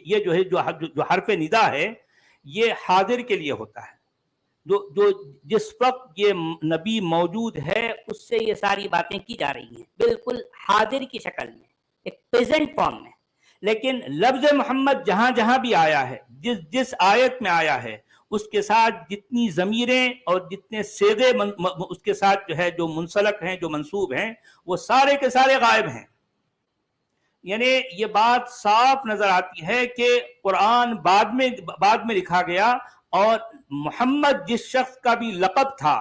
یہ جو ہے جو حرف ندا ہے یہ حاضر کے لیے ہوتا ہے، جو جس وقت یہ نبی موجود ہے اس سے یہ ساری باتیں کی جا رہی ہیں، بالکل حاضر کی شکل میں، ایک پریزنٹ فارم میں. لیکن لفظ محمد جہاں جہاں بھی آیا ہے، جس آیت میں آیا ہے، اس کے ساتھ جتنی ضمیریں اور جتنے صیغے اس کے ساتھ جو ہے جو منسلک ہیں، جو منصوب ہیں، وہ سارے کے سارے غائب ہیں. یعنی یہ بات صاف نظر آتی ہے کہ قرآن بعد میں لکھا گیا، اور محمد جس شخص کا بھی لقب تھا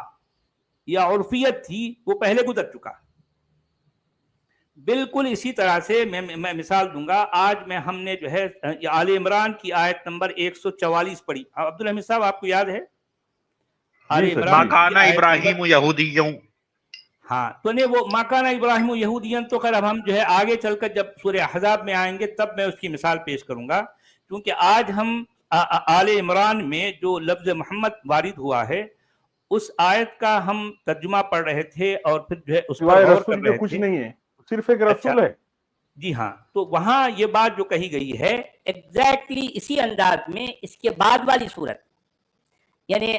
یا عرفیت تھی وہ پہلے گزر چکا. بالکل اسی طرح سے میں مثال دوں گا. آج میں ہم نے جو ہے آل عمران کی آیت نمبر 144 پڑھی. عبدالحمید صاحب آپ کو یاد ہے آل عمران کی آیت ابراہیم یہودیوں؟ ہاں تو نہیں، وہ ماکانہ ابراہیم یہودین تو خیر اب ہم جو ہے آگے چل کر جب سورہ احزاب میں آئیں گے تب میں اس کی مثال پیش کروں گا، کیونکہ آج ہم آل عمران میں جو لفظ محمد وارد ہوا ہے اس آیت کا ہم ترجمہ پڑھ رہے تھے اور پھر جو ہے اس پر غور کر رہے کچھ تھے. نہیں ہے، صرف ایک رسول ہے. جی ہاں، تو وہاں یہ بات جو کہی گئی ہے ایگزیکٹلی اسی انداز میں اس کے بعد والی صورت، یعنی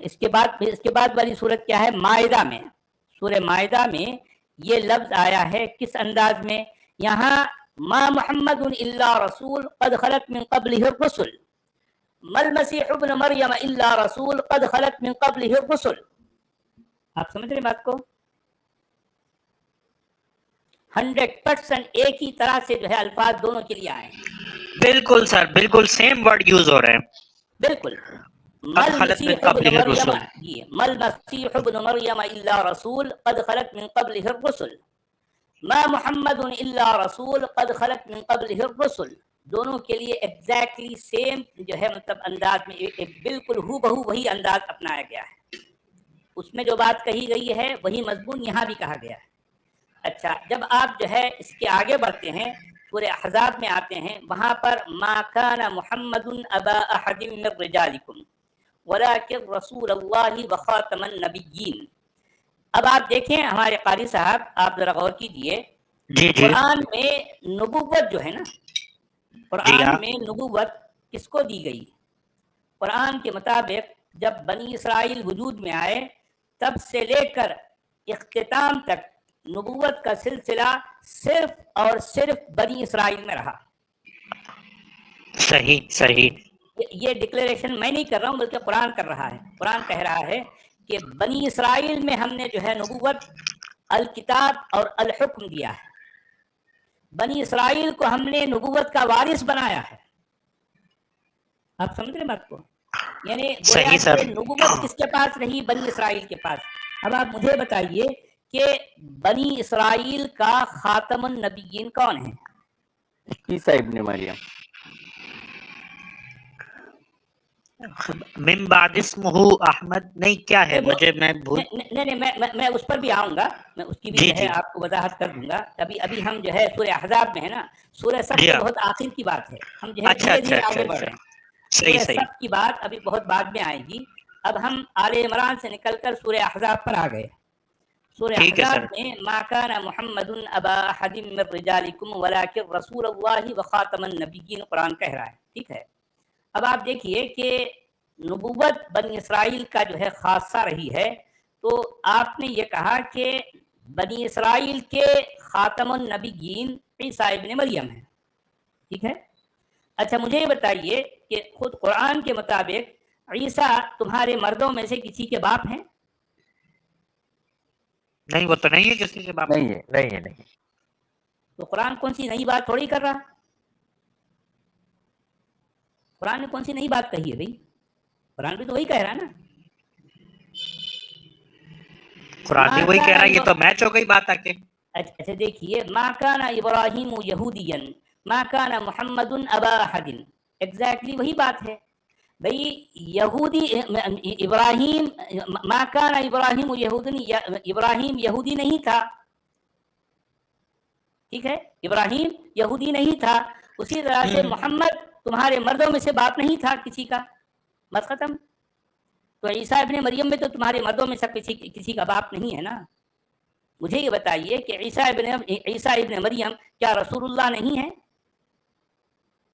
اس کے بعد والی صورت کیا ہے؟ مائدہ میں، سورہ مائدہ میں یہ لفظ آیا ہے. کس انداز میں؟ یہاں ما محمد الا رسول قد خلت من قبلہ الرسل، ما المسیح ابن مریم الا رسول قد خلت من قبلہ الرسل. آپ سمجھ رہے بات کو؟ 100% ایک ہی طرح سے جو ہے الفاظ دونوں کے لیے آئے ہیں. بالکل سر، بالکل سیم ورڈ یوز ہو رہے ہیں. بالکل. قد خلت من قبلہ الرسل، ما المسیح ابن مریم الا رسول قد خلت من قبلہ الرسل، ما محمد الا رسول قد خلت من قبلہ الرسل. دونوں کے لیے ایگزیکٹلی سیم جو ہے مطلب انداز میں ایک بالکل ہو بہو وہی انداز اپنایا گیا ہے. اس میں جو بات کہی گئی ہے وہی مضمون یہاں بھی کہا گیا ہے. اچھا، جب آپ جو ہے اس کے آگے بڑھتے ہیں سورہ احزاب میں آتے ہیں، وہاں پر ما کان محمد ابا احد من رجالکم ولکن رسول اللہ وخاتم النبیین. اب آپ دیکھیں ہمارے قاری صاحب، آپ ذرا غور کیجئے. جی جی قرآن میں نبوت جو ہے نا، قرآن میں نبوت کس کو دی گئی؟ قرآن کے مطابق جب بنی اسرائیل وجود میں آئے تب سے لے کر اختتام تک نبوت کا سلسلہ صرف اور صرف بنی اسرائیل میں رہا. صحیح. یہ ڈکلیریشن میں نہیں کر رہا ہوں بلکہ قرآن کر رہا ہے. قرآن کہہ رہا ہے کہ بنی اسرائیل میں ہم نے جو ہے نبوت، الکتاب اور الحکم دیا ہے. بنی اسرائیل کو ہم نے نبوت کا وارث بنایا ہے. آپ سمجھ رہے بات کو؟ یعنی صحیح سر. نبوت کس کے پاس رہی؟ بنی اسرائیل کے پاس. اب آپ مجھے بتائیے کہ بنی اسرائیل کا خاتم النبیین کون ہے؟ عیسیٰ ابن مریم. من بعد اسمہ احمد نہیں کیا ہے مجھے میں اس پر بھی آؤں گا، میں اس کی بھی جو ہے آپ کو وضاحت کر دوں گا. ابھی ہم جو ہے سورہ احزاب میں ہے نا، سورہ صف کے بہت آخر کی بات ہے، ہم جو ہے دھیرے دھیرے آگے بڑھ رہے ہیں. سورہ صف کی بات ابھی بہت بعد میں آئے گی. اب ہم آل عمران سے نکل کر سورہ احزاب پر آ گئے. سورہ احزاب میں ما کان محمد ابا احد من رجالکم ولکن رسول اللہ وخاتم النبیین قرآن کہہ رہا ہے. ٹھیک ہے، اب آپ دیکھیے کہ نبوت بنی اسرائیل کا جو ہے خاصہ رہی ہے، تو آپ نے یہ کہا کہ بنی اسرائیل کے خاتم النبیین عیسیٰ ابن مریم ہے. ٹھیک ہے، اچھا مجھے یہ بتائیے کہ خود قرآن کے مطابق عیسیٰ تمہارے مردوں میں سے کسی کے باپ ہیں؟ نہیں، وہ تو نہیں ہے کسی کے باپ. نہیں ہے. تو قرآن کون سی نئی بات تھوڑی کر رہا؟ قرآن نے کون سی نئی بات کہی ہے بھائی؟ قرآن بھی تو وہی کہہ رہا ہے نا. قرآن بھی وہی کہہ رہا ہے، یہ تو میچ ہو گئی بات آ کے. اچھا دیکھیے، ما کان ابراہیم یہودیا ما کان محمد ابا احد، ایگزیکٹلی وہی بات ہے بھائی. یہودی ابراہیم، ما کان ابراہیم یہودی، ابراہیم یہودی نہیں تھا. ٹھیک ہے، ابراہیم یہودی نہیں تھا. اسی طرح سے محمد تمہارے مردوں میں سے باپ نہیں تھا کسی کا. بس ختم. تو عیسیٰ ابن مریم میں تو تمہارے مردوں میں سے کسی کا باپ نہیں ہے نا. مجھے یہ بتائیے کہ عیسیٰ ابن مریم کیا رسول اللہ نہیں ہے؟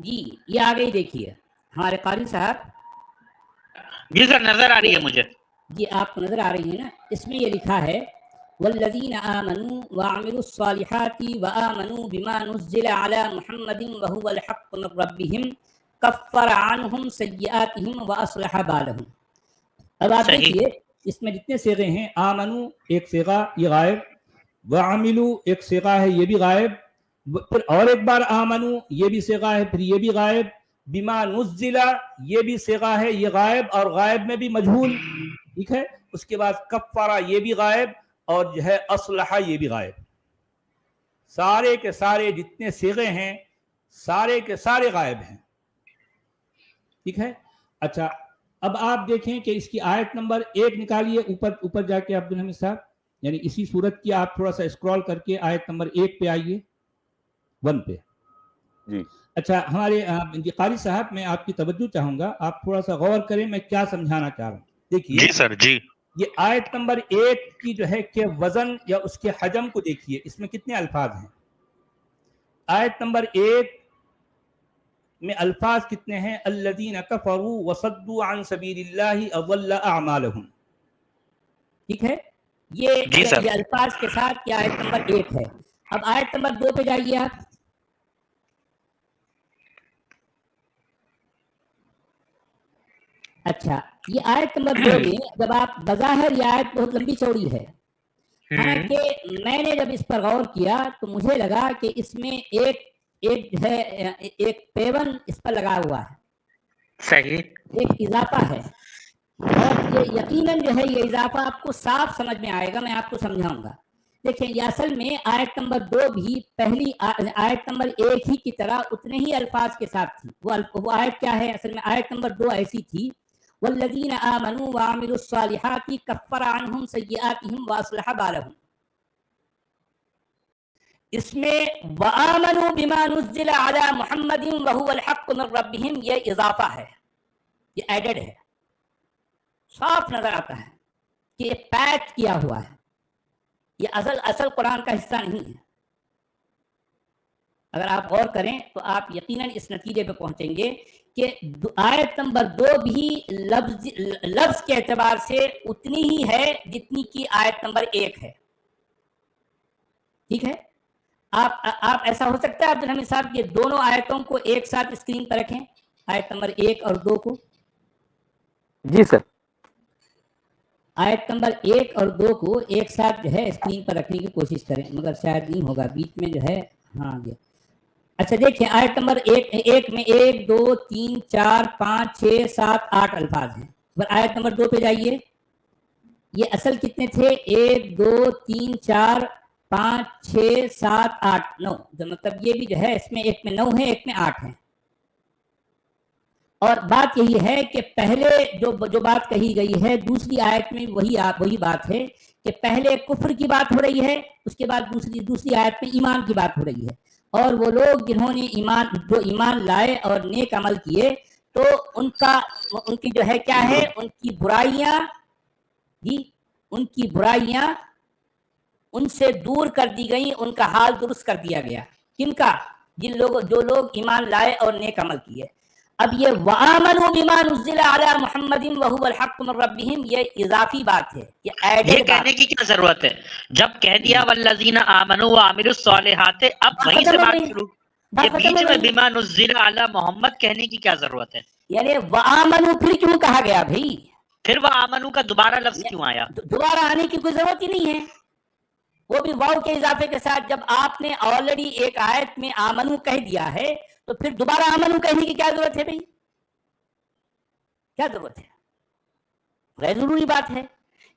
جی یہ آ گئی دیکھیے ہمارے قاری صاحب. جی سر نظر آ رہی ہے مجھے. جی آپ کو نظر آ رہی ہے نا. اس میں یہ لکھا ہے والذین آمنوا وعملوا الصالحات وآمنوا بما نزل على محمد وهو الحق من ربهم کفر عنہم سیئاتہم واصلح بالہم. اب آپ دیکھیے اس میں جتنے صیغے ہیں، آمنو ایک صیغہ یہ غائب، وعملو ایک صیغہ ہے یہ بھی غائب، پھر اور ایک بار آمنو یہ بھی صیغہ ہے پھر یہ بھی غائب، بما نزلہ یہ بھی صیغہ ہے یہ غائب اور غائب میں بھی مجہول، ٹھیک ہے. اس کے بعد کفارہ یہ بھی غائب اور جو ہے اصلحہ یہ بھی غائب. سارے کے سارے جتنے صیغے ہیں سارے کے سارے غائب ہیں، ٹھیک ہے. اچھا اب آپ دیکھیں کہ اس کی آیت نمبر 1 نکالیے اوپر جا کے عبد الحمید صاحب، یعنی اسی صورت کی آپ تھوڑا سا اسکرول کر کے آیت نمبر 1 پہ آئیے، 1 پہ. جی اچھا ہمارے قاری صاحب میں آپ کی توجہ چاہوں گا، آپ تھوڑا سا غور کریں میں کیا سمجھانا چاہ رہا ہوں. دیکھیے جی سر جی. یہ آیت نمبر 1 کی جو ہے کہ وزن یا اس کے حجم کو دیکھیے، اس میں کتنے الفاظ ہیں. آیت نمبر 1 میں الفاظ کتنے ہیں؟ الذین کفروا وصدوا عن سبیل اللہ اضل اعمالہم، ٹھیک ہے. یہ الفاظ کے ساتھ یہ آیت نمبر 1 ہے. اب آیت نمبر 2 پہ جائیے آپ. اچھا یہ آیت نمبر 2 میں جب آپ بظاہر یہ آیت بہت لمبی چوڑی ہے، حالانکہ میں نے جب اس پر غور کیا تو مجھے لگا کہ اس میں ایک پیون اس پر لگا ہوا ہے، صحیح، ایک اضافہ ہے، اور یہ یقیناً جو ہے یہ اضافہ آپ کو صاف سمجھ میں آئے گا، میں آپ کو سمجھاؤں گا. دیکھیں یہ اصل میں آیت نمبر 2 بھی پہلی آیت نمبر 1 ہی کی طرح اتنے ہی الفاظ کے ساتھ تھی. وہ آیت کیا ہے؟ اصل میں آیت نمبر 2 ایسی تھی والذین آمنوا وعملوا الصالحات کفر عنہم سیئاتہم واصلح بالہم. اس میں وآمنوا بما نزل علی محمد وهو الحق من ربهم یہ اضافہ ہے، یہ ایڈڈ ہے، صاف نظر آتا ہے کہ یہ پیچ کیا ہوا ہے، یہ اصل قرآن کا حصہ نہیں ہے. اگر آپ غور کریں تو آپ یقیناً اس نتیجے پہ پہنچیں گے کہ آیت نمبر 2 بھی لفظ کے اعتبار سے اتنی ہی ہے جتنی کی آیت نمبر 1 ہے، ٹھیک ہے. آپ ایسا ہو سکتا ہے عبد الحمید صاحب یہ دونوں آیتوں کو ایک ساتھ اسکرین پر رکھیں، آیت نمبر 1 اور 2 کو. جی سر. آیت نمبر 1 اور 2 کو ایک ساتھ جو ہے اسکرین پر رکھنے کی کوشش کریں، مگر شاید نہیں ہوگا، بیچ میں جو ہے ہاں یہ. اچھا دیکھیں آیت نمبر 1 میں 1 2 3 4 5 6 7 8 الفاظ ہیں. آیت نمبر 2 پہ جائیے. یہ اصل کتنے تھے؟ 1 2 3 4 5 6 7 8 9. مطلب یہ بھی جو ہے اس میں ایک میں 9 ہے ایک میں 8 ہے. اور بات یہی ہے کہ پہلے جو بات کہی گئی ہے دوسری آیت میں وہی بات ہے کہ پہلے کفر کی بات ہو رہی ہے، اس کے بعد دوسری آیت میں ایمان کی بات ہو رہی ہے. اور وہ لوگ جنہوں نے ایمان لائے اور نیک عمل کیے تو ان کی جو ہے کیا ہے، ان کی برائیاں ان کی برائیاں ان سے دور کر دی گئیں، ان کا حال درست کر دیا گیا. کن کا؟ جو لوگ ایمان لائے اور نیک عمل کیے. اب یہ وآمنوا بما نزل علی محمد وهو الحق من ربهم یہ اضافی بات ہے، یہ کہنے کی کیا ضرورت ہے؟ جب کہہ دیا والذین آمنوا وعملوا الصالحات اب وہیں سے بات شروع. یہ بیچ میں بما نزل علی محمد کہنے کی کیا ضرورت ہے؟ یعنی وآمنوا پھر کیوں کہا گیا بھائی؟ پھر وآمنوا کا دوبارہ لفظ کیوں آیا؟ دوبارہ آنے کی کوئی ضرورت ہی نہیں ہے، وہ بھی واو کے اضافے کے ساتھ. جب آپ نے آلریڈی ایک آیت میں آمنو کہہ دیا ہے تو پھر دوبارہ آمنو کہنے کی کیا ضرورت ہے بھائی؟ کیا ضرورت ہے؟ غیر ضروری بات ہے.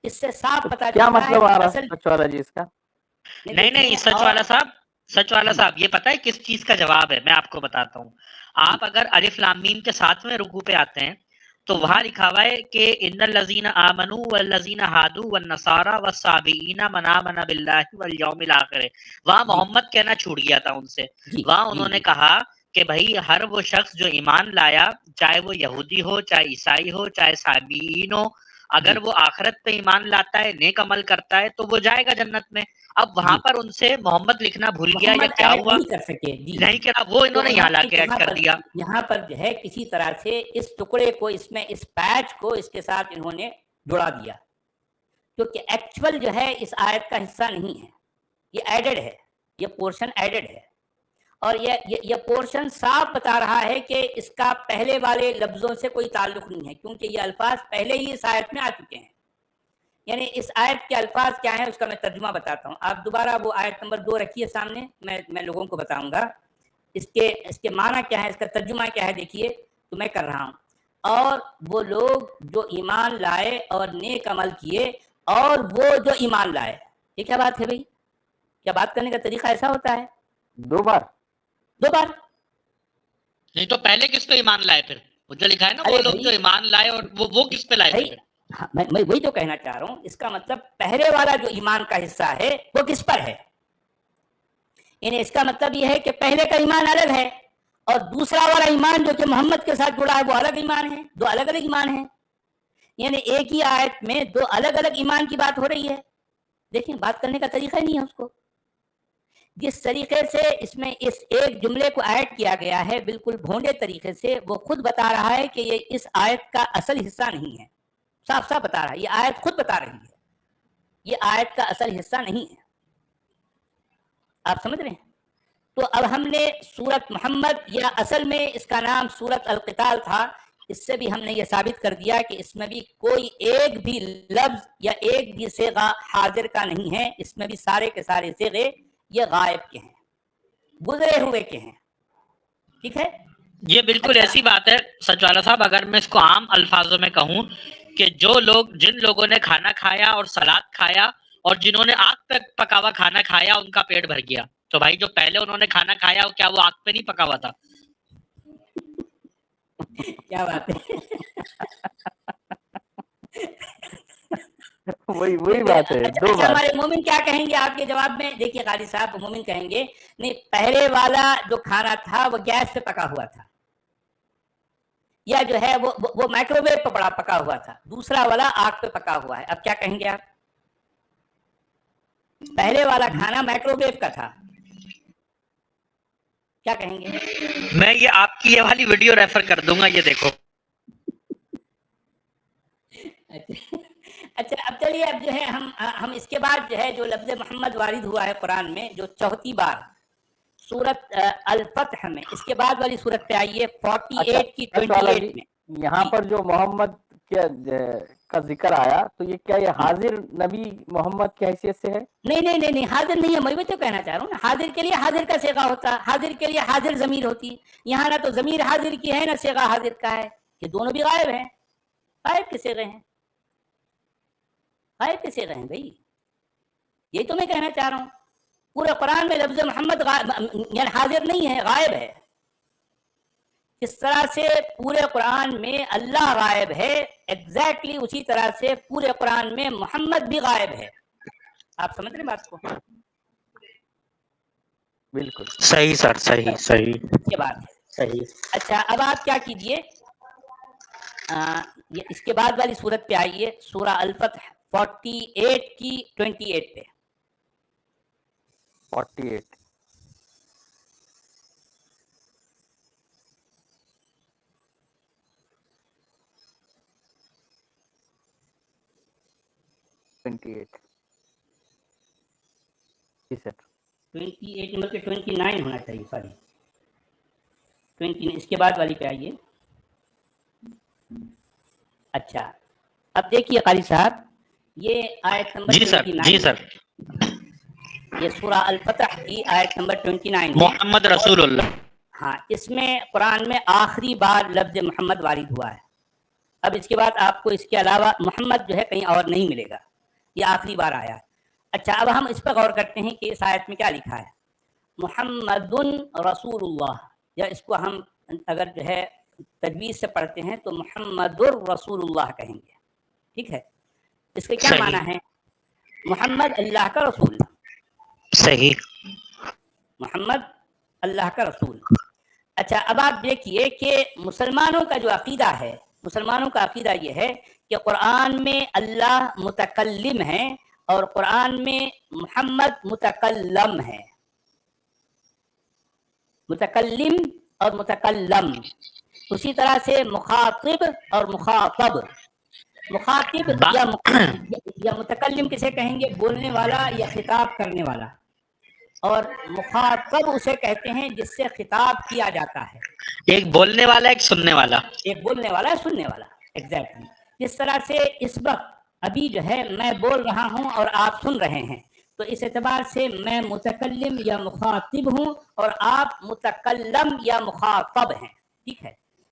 اس سے صاف پتا کیا مطلب آ رہا ہے سچ والا جی اس کا؟ نہیں سچ والا صاحب یہ پتہ ہے کس چیز کا جواب ہے؟ میں آپ کو بتاتا ہوں. آپ اگر الف لام میم کے 7ویں رکوع پہ آتے ہیں تو وہاں لکھا ہوا ہے کہ ان الذین آمنوا والذین ہادوا والنصارى والصابئین من آمن باللہ والیوم الآخر. وہاں محمد کہنا چھوٹ گیا تھا ان سے. وہاں انہوں نے کہا کہ بھائی ہر وہ شخص جو ایمان لایا، چاہے وہ یہودی ہو، چاہے عیسائی ہو، چاہے صابئین ہو، اگر وہ آخرت پہ ایمان لاتا ہے، نیک عمل کرتا ہے تو وہ جائے گا جنت میں. اب وہاں پر ان سے محمد لکھنا بھول گیا یا کیا ہوا نہیں کر سکے جی نہیں کرا، وہ انہوں نے یہاں لا کے ایڈ کر دیا. یہاں پر جو ہے کسی طرح سے اس ٹکڑے کو اس میں اس پیچ کو اس کے ساتھ انہوں نے جڑا دیا، کیونکہ ایکچوئل جو ہے اس آیت کا حصہ نہیں ہے، یہ ایڈڈ ہے، یہ پورشن ایڈڈ ہے، اور یہ پورشن صاف بتا رہا ہے کہ اس کا پہلے والے لفظوں سے کوئی تعلق نہیں ہے، کیونکہ یہ الفاظ پہلے ہی اس آیت میں آ چکے ہیں. یعنی اس آیت کے الفاظ کیا ہیں اس کا میں ترجمہ بتاتا ہوں. آپ دوبارہ وہ آیت نمبر 2 رکھیے سامنے، میں لوگوں کو بتاؤں گا اس کے معنی کیا ہے، اس کا ترجمہ کیا ہے. دیکھیے تو میں کر رہا ہوں. اور وہ لوگ جو ایمان لائے اور نیک عمل کیے اور وہ جو ایمان لائے. یہ کیا بات ہے بھائی؟ کیا بات کرنے کا طریقہ ایسا ہوتا ہے؟ 2 بار نہیں تو پہلے کس پہ ایمان لائے؟ پھر وہ جو لکھا ہے نا وہ لوگ جو ایمان لائے اور وہ کس پہ لائے تھے؟ میں وہی تو کہنا چاہ رہا ہوں. اس کا مطلب پہلے والا جو ایمان کا حصہ ہے وہ کس پر ہے؟ یعنی اس کا مطلب یہ ہے کہ پہلے کا ایمان الگ ہے اور دوسرا والا ایمان جو کہ محمد کے ساتھ جڑا ہے وہ الگ ایمان ہے. 2 الگ الگ ایمان ہیں. یعنی ایک ہی آیت میں 2 الگ الگ ایمان کی بات ہو رہی ہے. دیکھیں بات کرنے کا طریقہ نہیں ہے اس کو. جس طریقے سے اس میں اس ایک جملے کو ایڈ کیا گیا ہے بالکل بھونڈے طریقے سے، وہ خود بتا رہا ہے کہ یہ اس آیت کا اصل حصہ نہیں ہے. صاف صاف بتا رہا ہے، یہ آیت خود بتا رہی ہے یہ آیت کا اصل حصہ نہیں ہے. آپ سمجھ رہے ہیں؟ تو اب ہم نے سورت محمد، یا اصل میں اس کا نام سورت القتال تھا، اس سے بھی ہم نے یہ ثابت کر دیا کہ اس میں بھی کوئی ایک بھی لفظ یا ایک بھی صیغہ حاضر کا نہیں ہے. اس میں بھی سارے کے سارے صیغے یہ غائب کے ہیں، گزرے ہوئے کے ہیں. ٹھیک ہے؟ یہ بالکل ایسی بات ہے سچ والا صاحب، اگر میں اس کو عام الفاظوں میں کہوں کہ جن لوگوں نے کھانا کھایا اور سلاد کھایا اور جنہوں نے آگ پہ پکا ہوا کھانا کھایا ان کا پیٹ بھر گیا. تو بھائی جو پہلے انہوں نے کھانا کھایا کیا وہ آگ پہ نہیں پکا ہوا تھا؟ کیا بات ہے؟ وہی بات ہے. 2 بار ہمارے مومن کیا کہیں گے آپ کے جواب میں؟ دیکھیے قاری صاحب، مومن کہیں گے نہیں، پہلے والا جو کھانا تھا وہ گیس پہ پکا ہوا تھا، یا جو ہے وہ مائکرو ویو پہ پکا ہوا تھا، دوسرا والا آگ پہ پکا ہوا ہے. اب کیا کہیں گے آپ؟ پہلے والا کھانا مائکرو ویو کا تھا، کیا کہیں گے؟ میں یہ آپ کی یہ والی ویڈیو ریفر کر دوں گا، یہ دیکھو. اچھا اب چلیے، اب جو ہے ہم اس کے بعد جو ہے جو لفظ محمد وارد ہوا ہے قرآن میں جو 34 بار سورت الفتح میں، اس کے بعد والی سورت پہ آئیے 48 کی 28 میں. یہاں پر جو محمد کا ذکر آیا تو یہ کیا یہ حاضر نبی محمد کی حیثیت سے ہے؟ نہیں، حاضر نہیں ہے. میں بھی تو کہنا چاہ رہا ہوں نا، حاضر کے لیے حاضر کا صیغہ ہوتا، حاضر کے لیے حاضر ضمیر ہوتی. یہاں نہ تو ضمیر حاضر کی ہے نہ صیغہ حاضر کا ہے، یہ دونوں بھی غائب ہیں. غائب کے صیغے ہیں، غائب کے صیغے ہیں بھائی. یہی تو میں کہنا چاہ رہا ہوں. پورے قرآن میں لفظ محمد یعنی حاضر نہیں ہے، غائب ہے. اس طرح سے پورے قرآن میں اللہ غائب ہے، ایگزیکٹلی اسی طرح سے پورے قرآن میں محمد بھی غائب ہے. آپ سمجھ رہے بات کو؟ بالکل صحیح سر، صحیح یہ بات ہے. صحیح. اچھا اب آپ کیا کیجئے، اس کے بعد والی سورت پہ آئیے، سورہ الفتح 48 کی 28 پہ. 48 جی سر. 28 نمبر کے 29 ہونا چاہیے، سوری 29. اس کے بعد والی پہ آئیے. اچھا اب دیکھیے قاری صاحب، یہ آیت نمبر 29 جی سر. یہ سورہ الفتح کی آیت نمبر 29 محمد رسول اللہ. ہاں، اس میں قرآن میں آخری بار لفظ محمد وارد ہوا ہے. اب اس کے بعد آپ کو اس کے علاوہ محمد جو ہے کہیں اور نہیں ملے گا، یہ آخری بار آیا. اچھا اب ہم اس پر غور کرتے ہیں کہ اس آیت میں کیا لکھا ہے. محمد رسول اللہ، یا اس کو ہم اگر جو ہے تجویز سے پڑھتے ہیں تو محمد الرسول اللہ کہیں گے. ٹھیک ہے؟ اس کے کیا معنی ہے؟ محمد اللہ کا رسول. صحیح. محمد اللہ کا رسول. اچھا اب آپ دیکھیے کہ مسلمانوں کا جو عقیدہ ہے، مسلمانوں کا عقیدہ یہ ہے کہ قرآن میں اللہ متکلم ہیں اور قرآن میں محمد متکلم ہے، متکلم اور متکلم، اسی طرح سے مخاطب اور مخاطب، مخاطب یا متکلم کسے کہیں گے؟ بولنے والا یا خطاب کرنے والا، اور مخاطب اسے کہتے ہیں جس سے خطاب کیا جاتا ہے، ایک بولنے والا ایک سننے والا، ایک بولنے والا ہے سننے والا، ایگزیکٹلی۔ جس طرح سے اس وقت ابھی جو ہے میں بول رہا ہوں اور آپ سن رہے ہیں، تو اس اعتبار سے میں متکلم یا مخاطب ہوں اور آپ متکلم یا مخاطب ہیں، ٹھیک ہے؟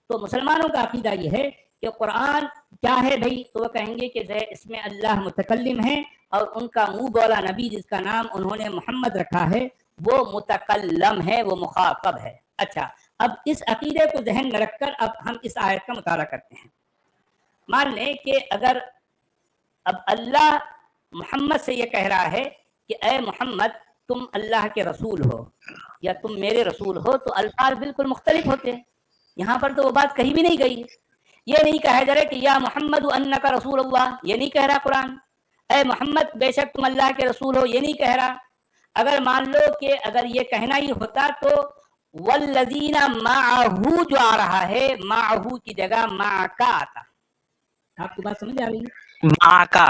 تو مسلمانوں کا عقیدہ یہ ہے کہ قرآن کیا ہے بھائی؟ تو وہ کہیں گے کہ اس میں اللہ متکلم ہے اور ان کا منہ بولا نبی جس کا نام انہوں نے محمد رکھا ہے وہ متکلم ہے، وہ مخاطب ہے۔ اچھا، اب اس عقیدے کو ذہن میں رکھ کر اب ہم اس آیت کا مطالعہ کرتے ہیں۔ مان لیں کہ اگر اب اللہ محمد سے یہ کہہ رہا ہے کہ اے محمد تم اللہ کے رسول ہو یا تم میرے رسول ہو، تو الفاظ بالکل مختلف ہوتے ہیں۔ یہاں پر تو وہ بات کہیں بھی نہیں گئی، یہ نہیں کہا جا رہا کہ یا محمد انک رسول اللہ، یہ نہیں کہہ رہا قرآن۔ اے محمد بے شک تم اللہ کے رسول ہو، یہ نہیں کہہ رہا۔ اگر مان لو کہ اگر یہ کہنا ہی ہوتا تو والذین معہو جو آ رہا ہے، معہو کی جگہ معکا آتا۔ آپ کو بات سمجھ آ رہی ہے؟ معکا،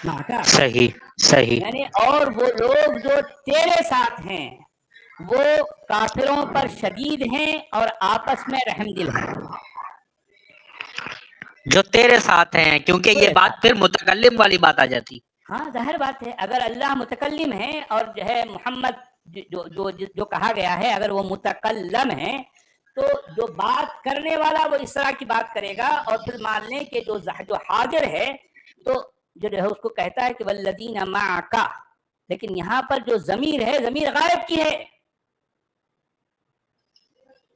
معکا، صحیح صحیح، یعنی اور وہ لوگ جو تیرے ساتھ ہیں وہ کافروں پر شدید ہیں اور آپس میں رحم دل ہیں، جو تیرے ساتھ ہیں، کیونکہ یہ بات پھر متکلم والی بات آ جاتی۔ ہاں ظاہر بات ہے، اگر اللہ متکلم ہے اور جو ہے محمد جو کہا گیا ہے اگر وہ متکلم ہے تو جو بات کرنے والا وہ اس طرح کی بات کرے گا، اور پھر مان لیں کہ جو حاضر ہے تو جو ہے اس کو کہتا ہے کہ والذین معک، لیکن یہاں پر جو ضمیر ہے ضمیر غائب کی ہے،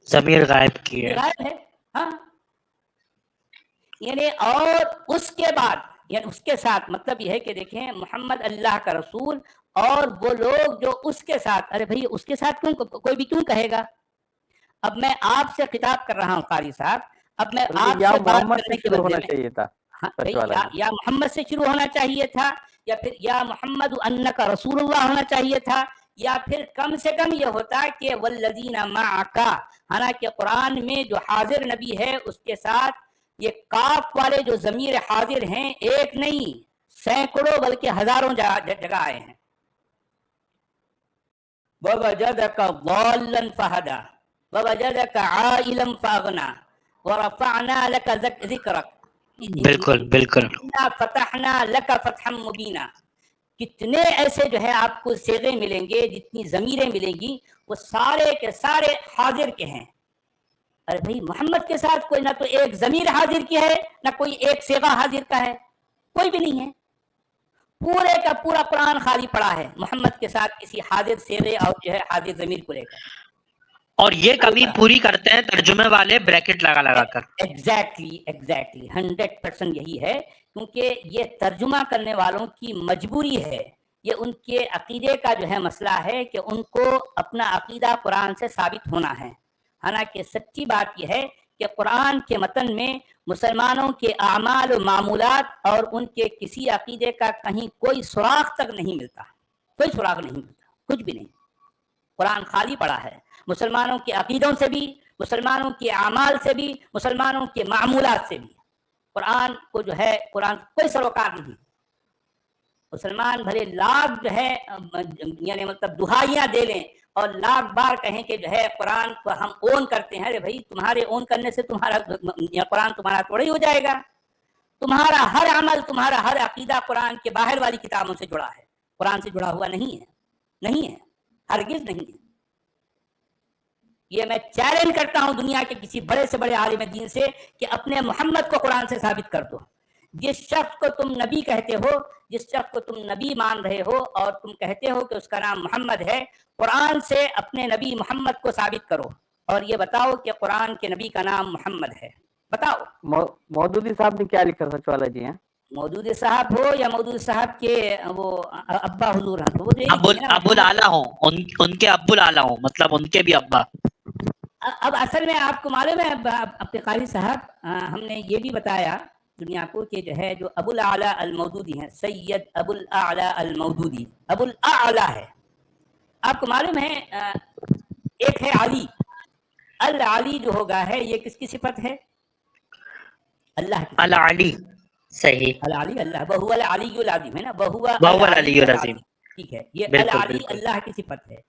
ضمیر غائب کی ہے، غائب ہے، ہاں، یعنی اور اس کے بعد یعنی اس کے ساتھ، مطلب یہ ہے کہ دیکھیں محمد اللہ کا رسول اور وہ لوگ جو اس کے ساتھ، ارے بھائی اس کے ساتھ کوئی بھی کیوں کہے گا؟ اب میں آپ سے خطاب کر رہا ہوں قاری صاحب، اب میں آپ سے بات کرنے کے بدلے میں یا محمد سے شروع ہونا چاہیے تھا، یا پھر یا محمد انک رسول اللہ ہونا چاہیے تھا، یا پھر کم سے کم یہ ہوتا کہ والذین معک، حالانکہ قرآن میں جو حاضر نبی ہے اس کے ساتھ یہ کاف والے جو ضمیر حاضر ہیں ایک نہیں سینکڑوں بلکہ ہزاروں جگہ آئے ہیں۔ وَوَجَدَكَ ضَالًّا فَهَدَىٰ وَوَجَدَكَ عَائِلًا فَأَغْنَىٰ وَرَفَعْنَا لَكَ ذِكْرَكَ، بالکل بالکل، فَتَحْنَا لَكَ فَتْحًا مُبِينًا، کتنے ایسے جو ہے آپ کو صیغے ملیں گے، جتنی ضمیریں ملیں گی وہ سارے کے سارے حاضر کے ہیں۔ ارے بھائی محمد کے ساتھ کوئی نہ تو ایک ضمیر حاضر کی ہے نہ کوئی ایک صیغہ حاضر کا ہے، کوئی بھی نہیں ہے، پورے کا پورا قرآن خالی پڑا ہے محمد کے ساتھ کسی حاضر صیغے اور جو ہے حاضر ضمیر کو لے کر۔ اور یہ کمی پوری کرتے ہیں ترجمے والے بریکٹ لگا کر۔ ایگزیکٹلی 100% یہی ہے، کیونکہ یہ ترجمہ کرنے والوں کی مجبوری ہے، یہ ان کے عقیدے کا جو ہے مسئلہ ہے کہ ان کو اپنا عقیدہ قرآن سے ثابت ہونا ہے۔ حالانکہ سچی بات یہ ہے کہ قرآن کے متن میں مسلمانوں کے اعمال و معمولات اور ان کے کسی عقیدے کا کہیں کوئی سراغ تک نہیں ملتا، کوئی سراغ نہیں ملتا، کچھ بھی نہیں۔ قرآن خالی پڑا ہے مسلمانوں کے عقیدوں سے بھی، مسلمانوں کے اعمال سے بھی، مسلمانوں کے معمولات سے بھی۔ قرآن کو جو ہے قرآن کوئی سروکار نہیں۔ مسلمان بھلے لاکھ جو ہے یعنی مطلب دہائیاں دے لیں اور لاکھ بار کہیں کہ جو ہے قرآن کو ہم اون کرتے ہیں، ارے بھائی تمہارے اون کرنے سے تمہارا قرآن تمہارا تھوڑا ہی ہو جائے گا۔ تمہارا ہر عمل، تمہارا ہر عقیدہ قرآن کے باہر والی کتابوں سے جڑا ہے، قرآن سے جڑا ہوا نہیں ہے، نہیں ہے، ہرگز نہیں ہے۔ یہ میں چیلنج کرتا ہوں دنیا کے کسی بڑے سے بڑے عالم دین سے کہ اپنے محمد کو قرآن سے ثابت کر دو۔ جس شخص کو تم نبی کہتے ہو، جس شخص کو تم نبی مان رہے ہو اور تم کہتے ہو کہ اس کا نام محمد ہے، قرآن سے اپنے نبی محمد کو ثابت کرو اور یہ بتاؤ کہ قرآن کے نبی کا نام محمد ہے، بتاؤ۔ مودودی صاحب نے کیا لکھا سچ والا جی ہیں؟ مودودی صاحب ہو یا مودودی صاحب کے وہ ابا حضور ہیں، تو وہ ابو الاعلیٰ ہوں، ان کے ابو الاعلیٰ ہوں، مطلب ان کے بھی ابا۔ اب اصل میں آپ کو معلوم ہے اپنے قاری صاحب، ہم نے یہ بھی بتایا دنیا کو کہ جو ہے جو ابو الاعلیٰ المودودی ہیں، سید ابو الاعلیٰ المودودی، ابو الاعلیٰ ہے. آپ کو معلوم ہے ایک ہے علی، العلی جو ہوگا ہے یہ کس کی صفت ہے؟ اللہ کی. العلی، صحیح. العلی اللہ، بہو العلی العظیم ہے نا، بہو العلی العظیم، ٹھیک ہے. یہ بالکل العلی بالکل. اللہ کی صفت ہے.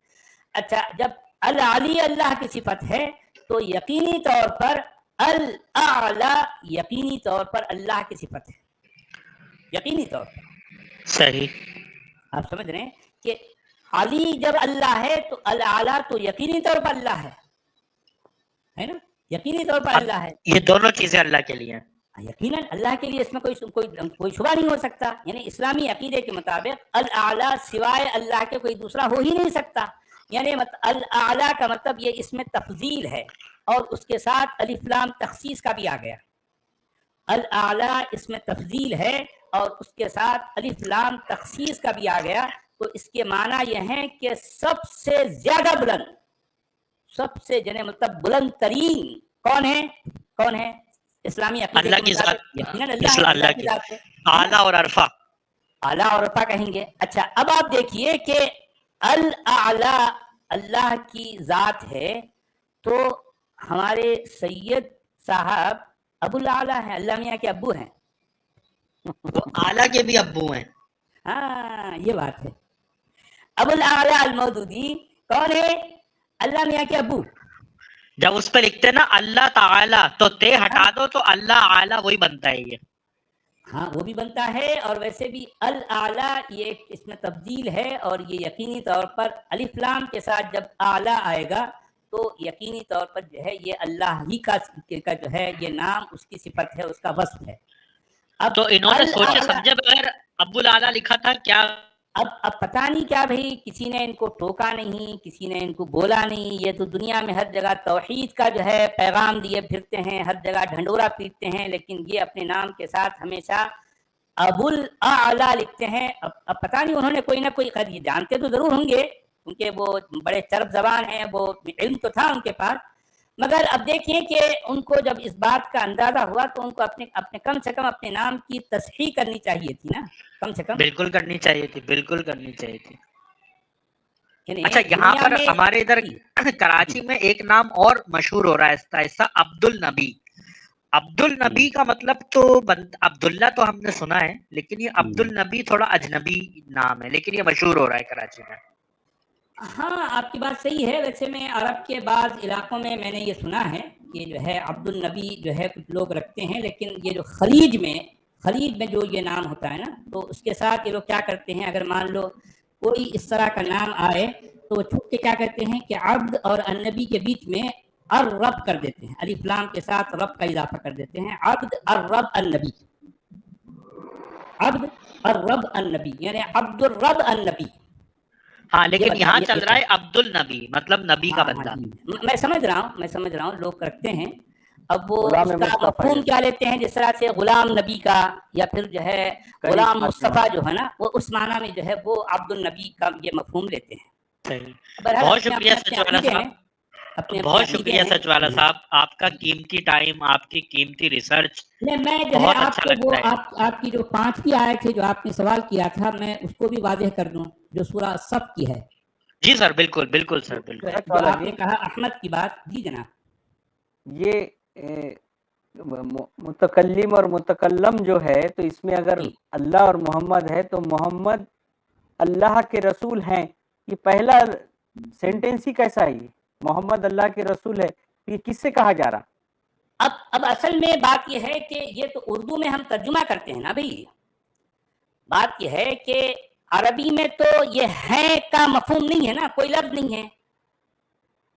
اچھا، جب العلی اللہ کی صفت ہے تو یقینی طور پر الاعلی یقینی طور پر اللہ کی صفت ہے، یقینی طور پر. صحیح. آپ سمجھ رہے ہیں کہ علی جب اللہ ہے تو الاعلی تو یقینی طور پر اللہ ہے نا، یقینی طور پر اللہ ہے. یہ دونوں چیزیں اللہ کے لیے ہیں. یقیناً اللہ کے لیے، اس میں کوئی شبہ نہیں ہو سکتا. یعنی اسلامی عقیدے کے مطابق الاعلیٰ سوائے اللہ کے کوئی دوسرا ہو ہی نہیں سکتا. یعنی الاعلیٰ کا مطلب یہ اس میں تفضیل ہے، اور اس کے ساتھ الف لام تخصیص کا بھی آ گیا. الاعلیٰ اس میں تفضیل ہے اور اس کے ساتھ الف لام تخصیص کا بھی آ گیا. تو اس کے معنی یہ ہیں کہ سب سے زیادہ بلند، سب سے یعنی مطلب بلند ترین کون ہے؟ اسلامی عقیدے اللہ کی ذات، یقیناً اللہ کی ذات ہے. اعلیٰ اور عرفہ، اعلیٰ اور عرفہ کہیں گے. اچھا، اب آپ دیکھیے کہ الاعلیٰ اللہ کی ذات ہے، تو ہمارے سید صاحب ابو الاعلیٰ ہیں، اللہ میاں کے ابو ہیں. وہ اعلیٰ کے بھی ابو ہیں. ہاں، یہ بات ہے. ابو الاعلیٰ المودودی کون ہے؟ اللہ میاں کے ابو. جب اس پہ لکھتے نا اللہ تعالی تو تے ہٹا دو تو اللہ اعلیٰ وہی بنتا ہے. یہ ہاں وہ بھی بنتا ہے، اور ویسے بھی الاعلیٰ یہ اس میں تبدیل ہے، اور یہ یقینی طور پر الف لام کے ساتھ جب اعلیٰ آئے گا تو یقینی طور پر جو ہے یہ اللہ ہی کا جو ہے یہ نام، اس کی صفت ہے، اس کا وصف ہے. اب تو انہوں نے سوچے سمجھے بغیر ابو الاعلیٰ لکھا تھا کیا؟ اب پتہ نہیں کیا بھائی، کسی نے ان کو ٹوکا نہیں، کسی نے ان کو بولا نہیں. یہ تو دنیا میں ہر جگہ توحید کا جو ہے پیغام دیے پھرتے ہیں، ہر جگہ ڈھنڈورا پیٹتے ہیں، لیکن یہ اپنے نام کے ساتھ ہمیشہ ابو الاعلیٰ لکھتے ہیں. اب پتہ نہیں انہوں نے کوئی نہ کوئی، خیر یہ جانتے تو ضرور ہوں گے کیونکہ وہ بڑے چرب زبان ہیں، وہ علم تو تھا ان کے پاس. مگر اب دیکھیں کہ ان کو جب اس بات کا اندازہ ہوا تو ان کو اپنے کم سے کم اپنے نام کی تصحیح کرنی چاہیے تھی نا، کم سے کم. بالکل کرنی چاہیے تھی، بالکل کرنی چاہیے تھی. یعنی اچھا، یہاں پر دنیا میں ہمارے ادھر کراچی میں ایک نام اور مشہور ہو رہا ہے ایسا ایسا، عبد النبی. عبد النبی کا مطلب تو عبداللہ تو ہم نے سنا ہے، لیکن یہ عبد النبی تھوڑا اجنبی نام ہے، لیکن یہ مشہور ہو رہا ہے کراچی میں. ہاں آپ کی بات صحیح ہے. ویسے میں عرب کے بعض علاقوں میں نے یہ سنا ہے کہ جو ہے عبد النبی جو ہے کچھ لوگ رکھتے ہیں، لیکن یہ جو خلیج میں جو یہ نام ہوتا ہے نا، تو اس کے ساتھ یہ لوگ کیا کرتے ہیں، اگر مان لو کوئی اس طرح کا نام آئے تو وہ چھپ کے کیا کرتے ہیں کہ عبد اور النبی کے بیچ میں الرب کر دیتے ہیں، الف لام کے ساتھ رب کا اضافہ کر دیتے ہیں. عبد الرب النبی، عبد الرب النبی یعنی عبد الرب النبی. ہاں، لیکن یہاں چل رہا ہے عبد النبی، مطلب نبی کا بندہ. میں سمجھ رہا ہوں لوگ کرتے ہیں. اب وہ اس کا مفہوم کیا لیتے ہیں، جس طرح سے غلام نبی کا، یا پھر جو ہے غلام مصطفیٰ جو ہے نا، وہ اس معنی میں جو ہے وہ عبد النبی کا یہ مفہوم لیتے ہیں. بہت شکریہ سچوالا صاحب، بہت شکریہ سچوالا صاحب، آپ کا قیمتی ٹائم، آپ کی قیمتی ریسرچ. میں جو ہے آپ کو وہ آپ کی جو 5ویں آیت ہے جو آپ نے سوال کیا تھا، میں اس کو بھی واضح کر دوں، جو سورہ صف کی ہے. جی سر، بالکل بالکل سر، بالکل. آپ نے کہا احمد کی بات. جی جناب. یہ متکلم اور متکلم جو ہے، تو اس میں اگر اللہ اور محمد ہے تو محمد اللہ کے رسول ہیں. یہ پہلا سینٹینس ہی کیسا ہے؟ محمد اللہ کے رسول ہے، یہ کس سے کہا جا رہا؟ اب اصل میں بات یہ ہے کہ یہ تو اردو میں ہم ترجمہ کرتے ہیں نا بھائی. بات یہ ہے کہ عربی میں تو یہ ہے کا مفہوم نہیں ہے نا، کوئی لفظ نہیں ہے.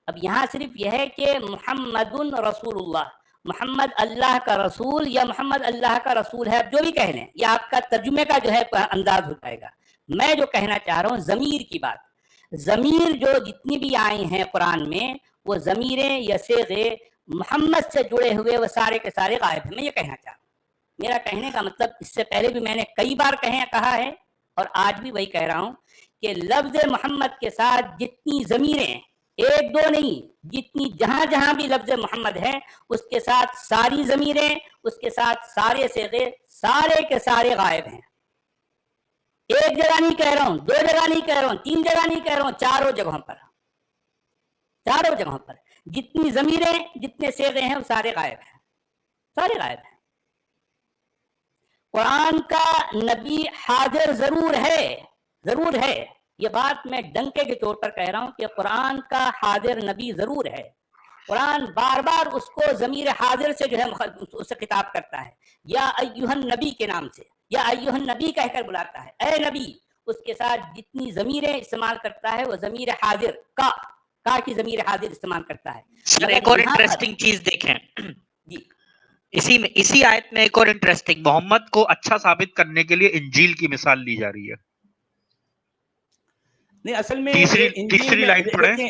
اب یہاں صرف یہ ہے کہ محمد رسول اللہ، محمد اللہ کا رسول، یا محمد اللہ کا رسول ہے، اب جو بھی کہہ لیں، یہ آپ کا ترجمے کا جو ہے انداز ہو جائے گا. میں جو کہنا چاہ رہا ہوں ضمیر کی بات، ضمیر جو جتنی بھی آئی ہیں قرآن میں، وہ ضمیریں یا صیغے محمد سے جڑے ہوئے وہ سارے کے سارے غائب ہیں. میں یہ کہنا چاہ رہا ہوں. میرا کہنے کا مطلب، اس سے پہلے بھی میں نے کئی بار کہا ہے اور آج بھی وہی کہہ رہا ہوں کہ لفظ محمد کے ساتھ جتنی ضمیریں ایک دو نہیں، جتنی جہاں جہاں بھی لفظ محمد ہے اس کے ساتھ ساری ضمیریں، اس کے ساتھ سارے صیغے، سارے کے سارے غائب ہیں. ایک جگہ نہیں کہہ رہا ہوں، دو جگہ نہیں کہہ رہا ہوں، تین جگہ نہیں کہہ رہا ہوں، چاروں جگہوں پر، چاروں جگہوں پر جتنی ضمیریں، جتنے صیغے ہیں وہ سارے غائب ہیں، سارے غائب ہیں. قرآن کا نبی حاضر ضرور ہے، ضرور ہے، یہ بات میں ڈنکے کے طور پر کہہ رہا ہوں کہ قرآن کا حاضر نبی ضرور ہے. قرآن بار بار اس کو ضمیر حاضر سے جو ہے اس سے خطاب کرتا ہے، یا ایھا النبی کے نام سے، یا ایھا النبی کہہ کر بلاتا ہے، اے نبی. اس کے ساتھ جتنی ضمیریں استعمال کرتا ہے وہ ضمیر حاضر کا کی ضمیر حاضر استعمال کرتا ہے. سر ایک اور انٹرسٹنگ چیز دیکھیں جی، اسی آیت میں ایک اور انٹرسٹنگ، محمد کو اچھا ثابت کرنے کے لیے انجیل کی مثال لی جا رہی ہے. نہیں اصل میں تیسری لائن پڑھیں.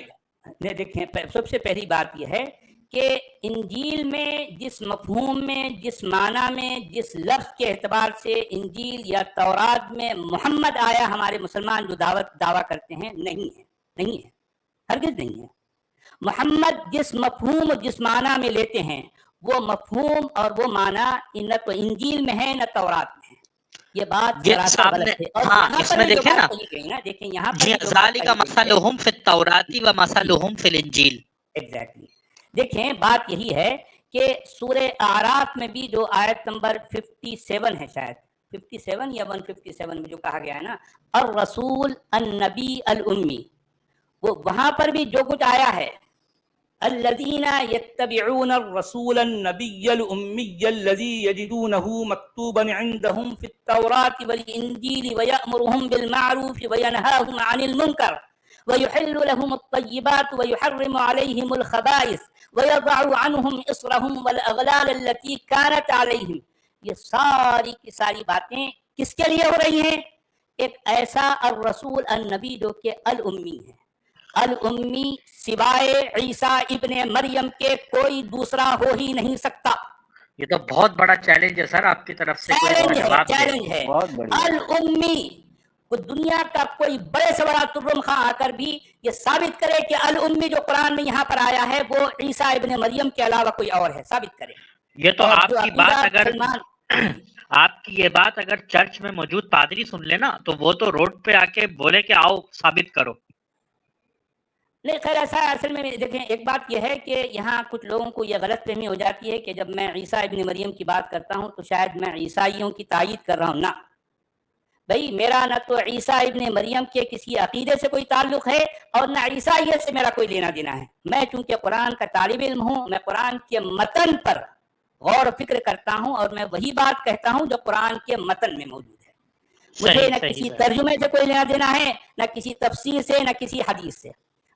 دیکھیں سب سے پہلی بات یہ ہے کہ انجیل میں جس مفہوم میں، جس معنی میں، جس لفظ کے اعتبار سے انجیل یا تورات میں محمد آیا، ہمارے مسلمان جو دعویٰ کرتے ہیں، نہیں ہے، نہیں ہے، ہرگز نہیں ہے. محمد جس مفہوم اور جس معنی میں لیتے ہیں وہ مفہوم اور وہ معنی نہ تو انجیل میں ہے نہ تورات میں ہے. یہ بات سراسر غلط ہے. اور ہاں اس میں دیکھیں نا، دیکھیں یہاں پر ذالک مثلہم فی التوراۃ و مثلہم فی الانجیل. ایگزیکٹلی. دیکھیں بات یہی ہے کہ سورہ اعراف میں بھی جو آیت نمبر 57 ہے، شاید 57 یا 157 میں جو کہا گیا ہے نا، الرسول النبی الامی، وہ وہاں پر بھی جو کچھ آیا ہے، الذین یتبعون الرسول النبی الامی الذی یجدونہ مکتوبا عندہم فی التوراۃ والانجیل ویأمرہم بالمعروف وینہاہم عن المنکر ويحل لهم الطيبات ويحرم عليهم الخبائث ويضع عنهم إصرهم والأغلال التي كانت عليهم. یہ ساری کی ساری باتیں کس کے لیے ہو رہی ہیں؟ ایک ایسا الرسول النبی جو کہ الامی ہے. الامی سوائے عیسیٰ ابن مریم کے کوئی دوسرا ہو ہی نہیں سکتا. یہ تو بہت بڑا چیلنج ہے سر آپ کی طرف سے. چیلنج ہے. الامی، دنیا کا کوئی بڑے سے بڑا ترم خواہ آ کر بھی یہ ثابت کرے کہ الامی جو قرآن میں یہاں پر آیا ہے وہ عیسیٰ ابن مریم کے علاوہ کوئی اور ہے، ثابت کرے. یہ تو آپ کی بات اگر آپ کی یہ بات اگر چرچ میں موجود پادری سن لے نا تو وہ تو روڈ پہ آ کے بولے کہ آؤ ثابت کرو. نہیں خیر ایسا اصل میں دیکھیں ایک بات یہ ہے کہ یہاں کچھ لوگوں کو یہ غلط فہمی ہو جاتی ہے کہ جب میں عیسیٰ ابن مریم کی بات کرتا ہوں تو شاید میں عیسائیوں کی تائید کر رہا ہوں. نہ بھائی، میرا نہ تو عیسیٰ ابن مریم کے کسی عقیدے سے کوئی تعلق ہے اور نہ عیسائیت سے میرا کوئی لینا دینا ہے. میں چونکہ قرآن کا طالب علم ہوں، میں قرآن کے متن پر غور و فکر کرتا ہوں اور میں وہی بات کہتا ہوں جو قرآن کے متن میں موجود ہے. مجھے نہ کسی ترجمے سے کوئی لینا دینا ہے، نہ کسی تفسیر سے، نہ کسی حدیث سے.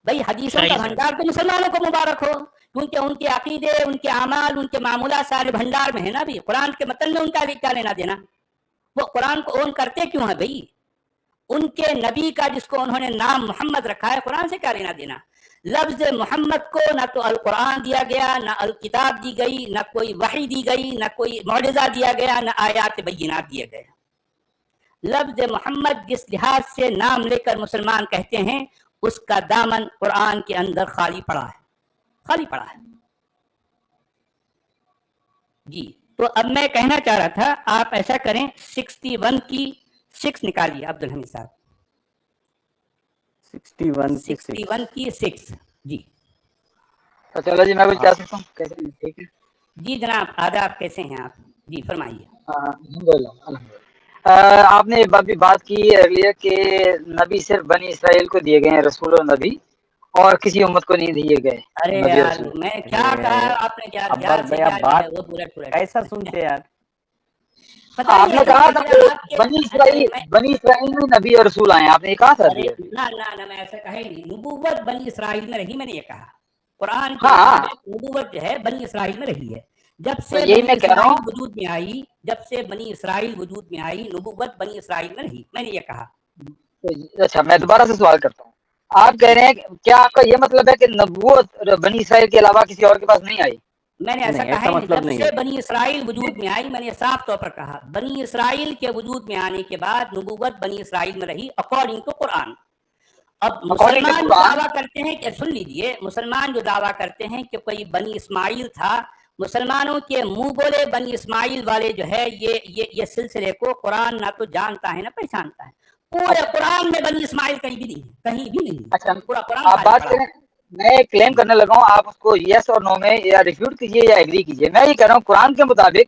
بھائی حدیثوں کا بھنڈار تو مسلمانوں کو مبارک ہو، کیونکہ ان کے عقیدے، ان کے اعمال، ان کے معمولات سارے بھنڈار میں ہے نا. بھی قرآن کے متن میں ان کا کیا لینا دینا؟ وہ قرآن کو اون کرتے کیوں ہیں بھائی؟ ان کے نبی کا جس کو انہوں نے نام محمد رکھا ہے، قرآن سے کیا لینا دینا؟ لفظ محمد کو نہ تو القرآن دیا گیا، نہ الکتاب دی گئی، نہ کوئی وحی دی گئی، نہ کوئی معجزہ دیا گیا، نہ آیات بینات دیے گئے. لفظ محمد جس لحاظ سے نام لے کر مسلمان کہتے ہیں اس کا دامن قرآن کے اندر خالی پڑا ہے، خالی پڑا ہے. جی تو اب میں کہنا چاہ رہا تھا، آپ ایسا کریں 61 کی 6 نکالیے عبد الحمید صاحب. 61 کی 6. جی چلو جی میں کچھ کہہ سکتا ہوں؟ ٹھیک ہے جی جناب، آداب، کیسے ہیں آپ؟ جی فرمائیے. الحمدللہ. آپ نے ابھی بات کی ارلیئر کہ نبی صرف بنی اسرائیل کو دیے گئے ہیں، رسول و نبی، اور کسی امت کو نہیں دیے گئے. ارے یار میں کیا کہا آپ نے؟ ایسا سنتے یار، آپ نے کہا تھا بنی اسرائیل میں نبی اور رسول آئے ہیں، آپ نے کہا تھا. نہ میں ایسا کہا ہی نہیں. نبوت بنی اسرائیل میں رہی، میں نے یہ کہا. قرآن کی نبوت جو ہے بنی اسرائیل میں رہی ہے. جب سے بنی اسرائیل وجود میں آئی، جب سے بنی اسرائیل وجود میں آئی، نبوت بنی اسرائیل میں رہی، میں نے یہ کہا. اچھا میں دوبارہ سے سوال کرتا ہوں. آپ کہہ رہے ہیں کیا آپ کا یہ مطلب ہے کہ نبوت بنی اسرائیل کے علاوہ کسی اور کے پاس نہیں آئی؟ میں نے ایسا کہا ہے. جب سے بنی اسرائیل وجود میں آئی، میں نے صاف طور پر کہا بنی اسرائیل کے وجود میں آنے کے بعد نبوت بنی اسرائیل میں رہی اکارڈنگ ٹو قرآن. اب مسلمان جو دعویٰ کرتے ہیں کہ سن لیجیے، مسلمان جو دعویٰ کرتے ہیں کہ کوئی بنی اسماعیل تھا، مسلمانوں کے منہ بولے بنی اسماعیل والے جو ہے یہ سلسلے کو قرآن نہ تو جانتا ہے نہ پہچانتا ہے. پورے قرآن میں بنی اسماعیل کہیں بھی نہیں ہے، کہیں بھی نہیں. اچھا پورا قرآن آپ بات کریں، میں کلیم کرنے لگا ہوں، آپ اس کو یس اور نو میں یا ریفیوٹ کیجئے یا ایگری کیجئے. میں یہ کہہ رہا ہوں قرآن کے مطابق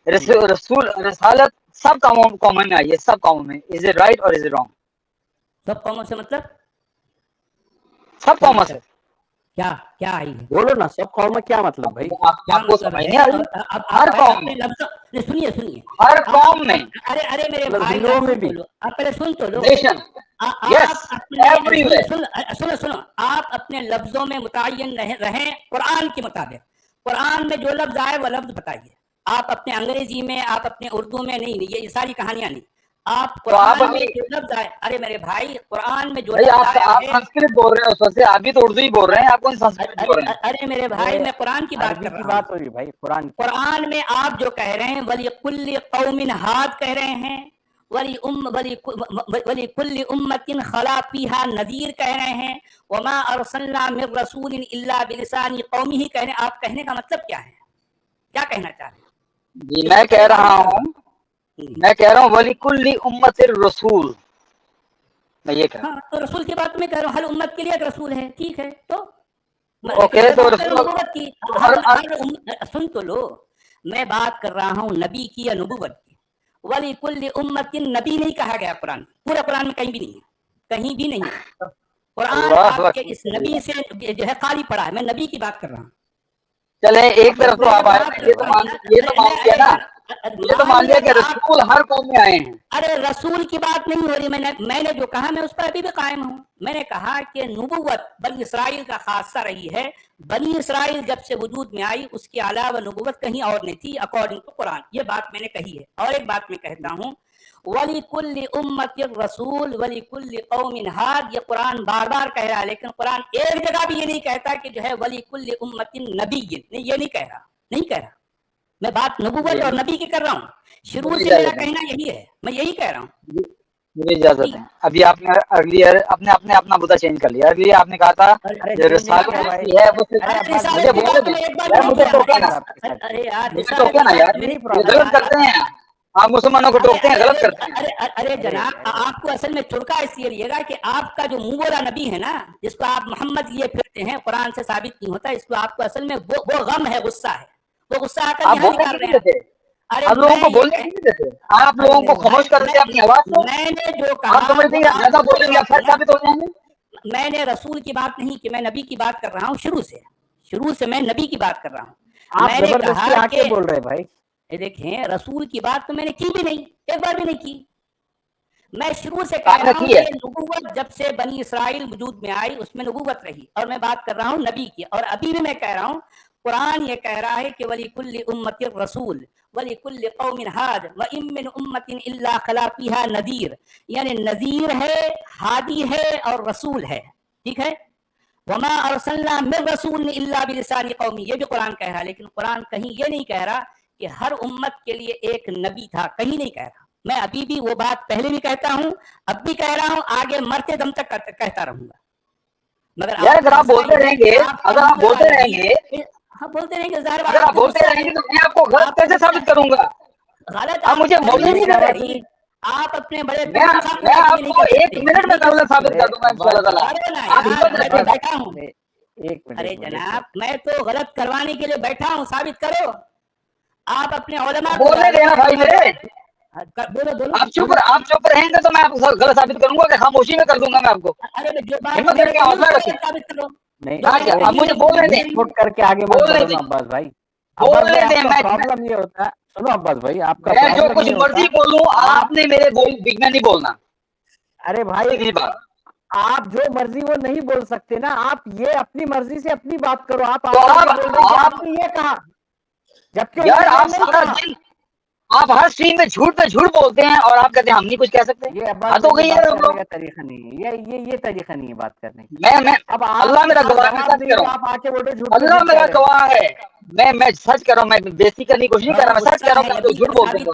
رسول رسالت سب قوموں میں آئی ہے، سب قوموں میں. از اٹ رائٹ اور از اٹ رانگ؟ سب قوموں سے مطلب سب قوموں سے کیا آئی ہے؟ بولو نا، سب قوم میں کیا مطلب بھائی؟ آپ کو سمجھ نہیں آ رہی؟ ہر قوم میں، سنیے ہر قوم میں، ارے میرے بھائی میں بھی آپ پہلے سن تو لو. Nation, yes, everywhere. سنو، آپ اپنے لفظوں میں متعین رہیں قرآن کے مطابق. قرآن میں جو لفظ آئے وہ لفظ بتائیے. آپ اپنے انگریزی میں، آپ اپنے اردو میں نہیں، یہ ساری کہانیاں نہیں. آپ قرآن میں جو لفظ آئے، ارے میرے بھائی قرآن میں جو لفظ آپ سنسکرت بول رہے ہیں اس وقت سے، آپ بھی تو اردو ہی بول رہے ہیں، آپ کون سنسکرت بول رہے ہیں؟ ارے میرے بھائی میں قرآن کی بات کر رہا ہوں. بات ہو رہی بھائی قرآن میں آپ جو کہہ رہے ہیں وَلِكُلِّ قَوْمٍ ہاد کہہ رہے ہیں، وَلِكُلِّ أُمَّةٍ خَلَا فِيهَا نذیر کہہ رہے ہیں، وَمَا أَرْسَلْنَا مِن رَّسُولٍ إِلَّا بِلِسَانِ قَوْمِهِ کہہ رہے ہیں. آپ کہنے کا مطلب کیا ہے؟ کیا کہنا چاہ رہے ہیں؟ جی میں کہہ رہا ہوں وَلِكُلِّ أُمَّةٍ رسول. میں یہ کہہ رہا ہوں. ہاں تو رسول کی بات میں کہہ رہا ہوں، ہر امت کے لیے ایک رسول ہے. ٹھیک ہے، تو اوکے تو رسول سن تو لو، میں بات کر رہا ہوں نبی کی یا نبوت کی. وَلِكُلِّ أُمَّةٍ نبی نہیں کہا گیا قرآن، پورے قرآن میں کہیں بھی نہیں ہے، کہیں بھی نہیں ہے. قرآن آپ کے اس نبی سے جو ہے خالی پڑا ہے. میں نبی کی بات کر رہا ہوں. چلیں ایک طرف تو آپ آئے، یہ تو مان لیا نا، یہ تو مان لیا کہ رسول ہر قوم میں آئے ہیں. ارے رسول کی بات نہیں ہو رہی. میں نے جو کہا میں اس پر ابھی بھی قائم ہوں. میں نے کہا کہ نبوت بنی اسرائیل کا خاصہ رہی ہے. بنی اسرائیل جب سے وجود میں آئی اس کے علاوہ نبوت کہیں اور نہیں تھی اکارڈنگ ٹو قرآن. یہ بات میں نے کہی ہے. اور ایک بات میں کہتا ہوں، وَلِكُلِّ أُمَّةٍ رَّسُولٌ وَلِكُلِّ قَوْمٍ ہاد. یہ قرآن بار بار کہہ رہا ہے، لیکن قرآن ایک جگہ بھی یہ نہیں کہتا کہ جو ہے وَلِكُلِّ أُمَّةٍ نَبِيٌّ. یہ نہیں کہہ رہا. میں بات نبوت اور نبی کی کر رہا ہوں. شروع سے میرا کہنا یہی ہے، میں یہی کہہ رہا ہوں. مجھے اجازت ہے. ابھی آپ نے اگلی اپنا مدعا چینج کر لیا. اگلی آپ نے کہا تھا جو رسالت ہے وہ مجھے ٹوکے نا یار، غلط کرتے ہیں آپ، مسلمانوں کو ٹوکتے ہیں، غلط کرتے ہیں. ارے جناب، آپ کو اصل میں چڑکا اس لیے لیے گا کہ آپ کا جو منہ بولا نبی ہے نا، جس کو آپ محمد لیے پھرتے ہیں، قرآن سے ثابت نہیں ہوتا. اس کو آپ کو اصل میں وہ غم ہے، غصہ ہے. وہ غصہ آ کر یہاں نکال رہے ہیں. آپ لوگوں کو بولنے نہیں دیتے، آپ لوگوں کو خاموش کر دیتے اپنی آواز کو. میں نے جو کہا، آپ سمجھتے ہیں زیادہ بولیں گے آپ ثابت ہو جائیں گے. میں نے رسول کی بات نہیں کی، میں نبی کی بات کر رہا ہوں. شروع سے میں نبی کی بات کر رہا ہوں. میں نے کہا کہ بول رہے بھائی دیکھیں رسول کی بات تو میں نے کی بھی نہیں، ایک بار بھی نہیں کی. میں شروع سے کہہ رہا ہوں کہ نبوت جب سے بنی اسرائیل وجود میں آئی اس میں نبوت رہی، اور میں بات کر رہا ہوں نبی کی. اور ابھی بھی میں کہہ رہا ہوں قرآن یہ کہہ رہا ہے کہ وَلِكُلِّ أُمَّةٍ رَّسُولٌ وَلِكُلِّ قَوْمٍ هَادٍ وَإِن مِّنْ أُمَّةٍ إِلَّا خَلَا فِيهَا نَذِيرٌ. یعنی نذیر ہے، ہادی ہے اور رسول ہے. ٹھیک ہے. وَمَا أَرْسَلْنَا مِن رَّسُولٍ إِلَّا بِلِسَانِ قَوْمِهِ. یہ بھی قرآن کہہ رہا ہے، لیکن قرآن کہیں یہ نہیں کہہ رہا کہ ہر امت کے لیے ایک نبی تھا، کہیں نہیں کہہ رہا. میں ابھی بھی وہ بات پہلے بھی کہتا ہوں، اب بھی کہہ رہا ہوں، آگے مرتے دم تک کہتا رہوں گا. مگر اگر آپ بولتے رہیں گے، ہاں بولتے رہیں گے، ظاہر اگر آپ بولتے رہیں گے تو میں آپ کو غلط کیسے ثابت کروں گا؟ غلط آپ مجھے بولنے نہیں دیتے. آپ اپنے بڑے میں آپ کو 1 منٹ میں غلط ثابت کر دوں گا انشاءاللہ. میں بیٹھا ہوں. ارے جناب میں تو غلط کروانے کے لیے بیٹھا ہوں، ثابت کرو. آپ اپنے علماء بولنے دینا بھائی میرے. بولو. آپ چپ رہیں گے تو میں آپ کو غلط ثابت کروں گا کہ خاموشی میں کر دوں گا میں آپ کو. ہمت کر کے حوصلہ رکھیں. نہیں، مجھے بولنے دیں، کر کے آگے عباس بھائی. بولنے دیں. پرابلم یہ ہوتا ہے، سنو عباس بھائی، آپ کا میں جو کچھ مرضی بولوں آپ نے میرے بگنا نہیں بولنا. ارے بھائی آپ جو مرضی وہ نہیں بول سکتے نا. آپ یہ اپنی مرضی سے اپنی بات کرو. آپ نے یہ کہا جبکہ یار آپ سارا دن آپ ہر سٹریم میں جھوٹ پہ جھوٹ بولتے ہیں اور آپ کہتے ہیں ہم نہیں کچھ کہہ سکتے. یہ ہو گئی یار طریقہ نہیں ہے، یہ طریقہ نہیں ہے بات کرنے. میں اللہ میرا گواہ ہے، اللہ میرا گواہ ہے. میں سچ کر رہا ہوں, میں بیزتی کرنے کی کوشش نہیں کر رہا, میں سچ کر رہا ہوں. تو جھوٹ بولتے ہیں.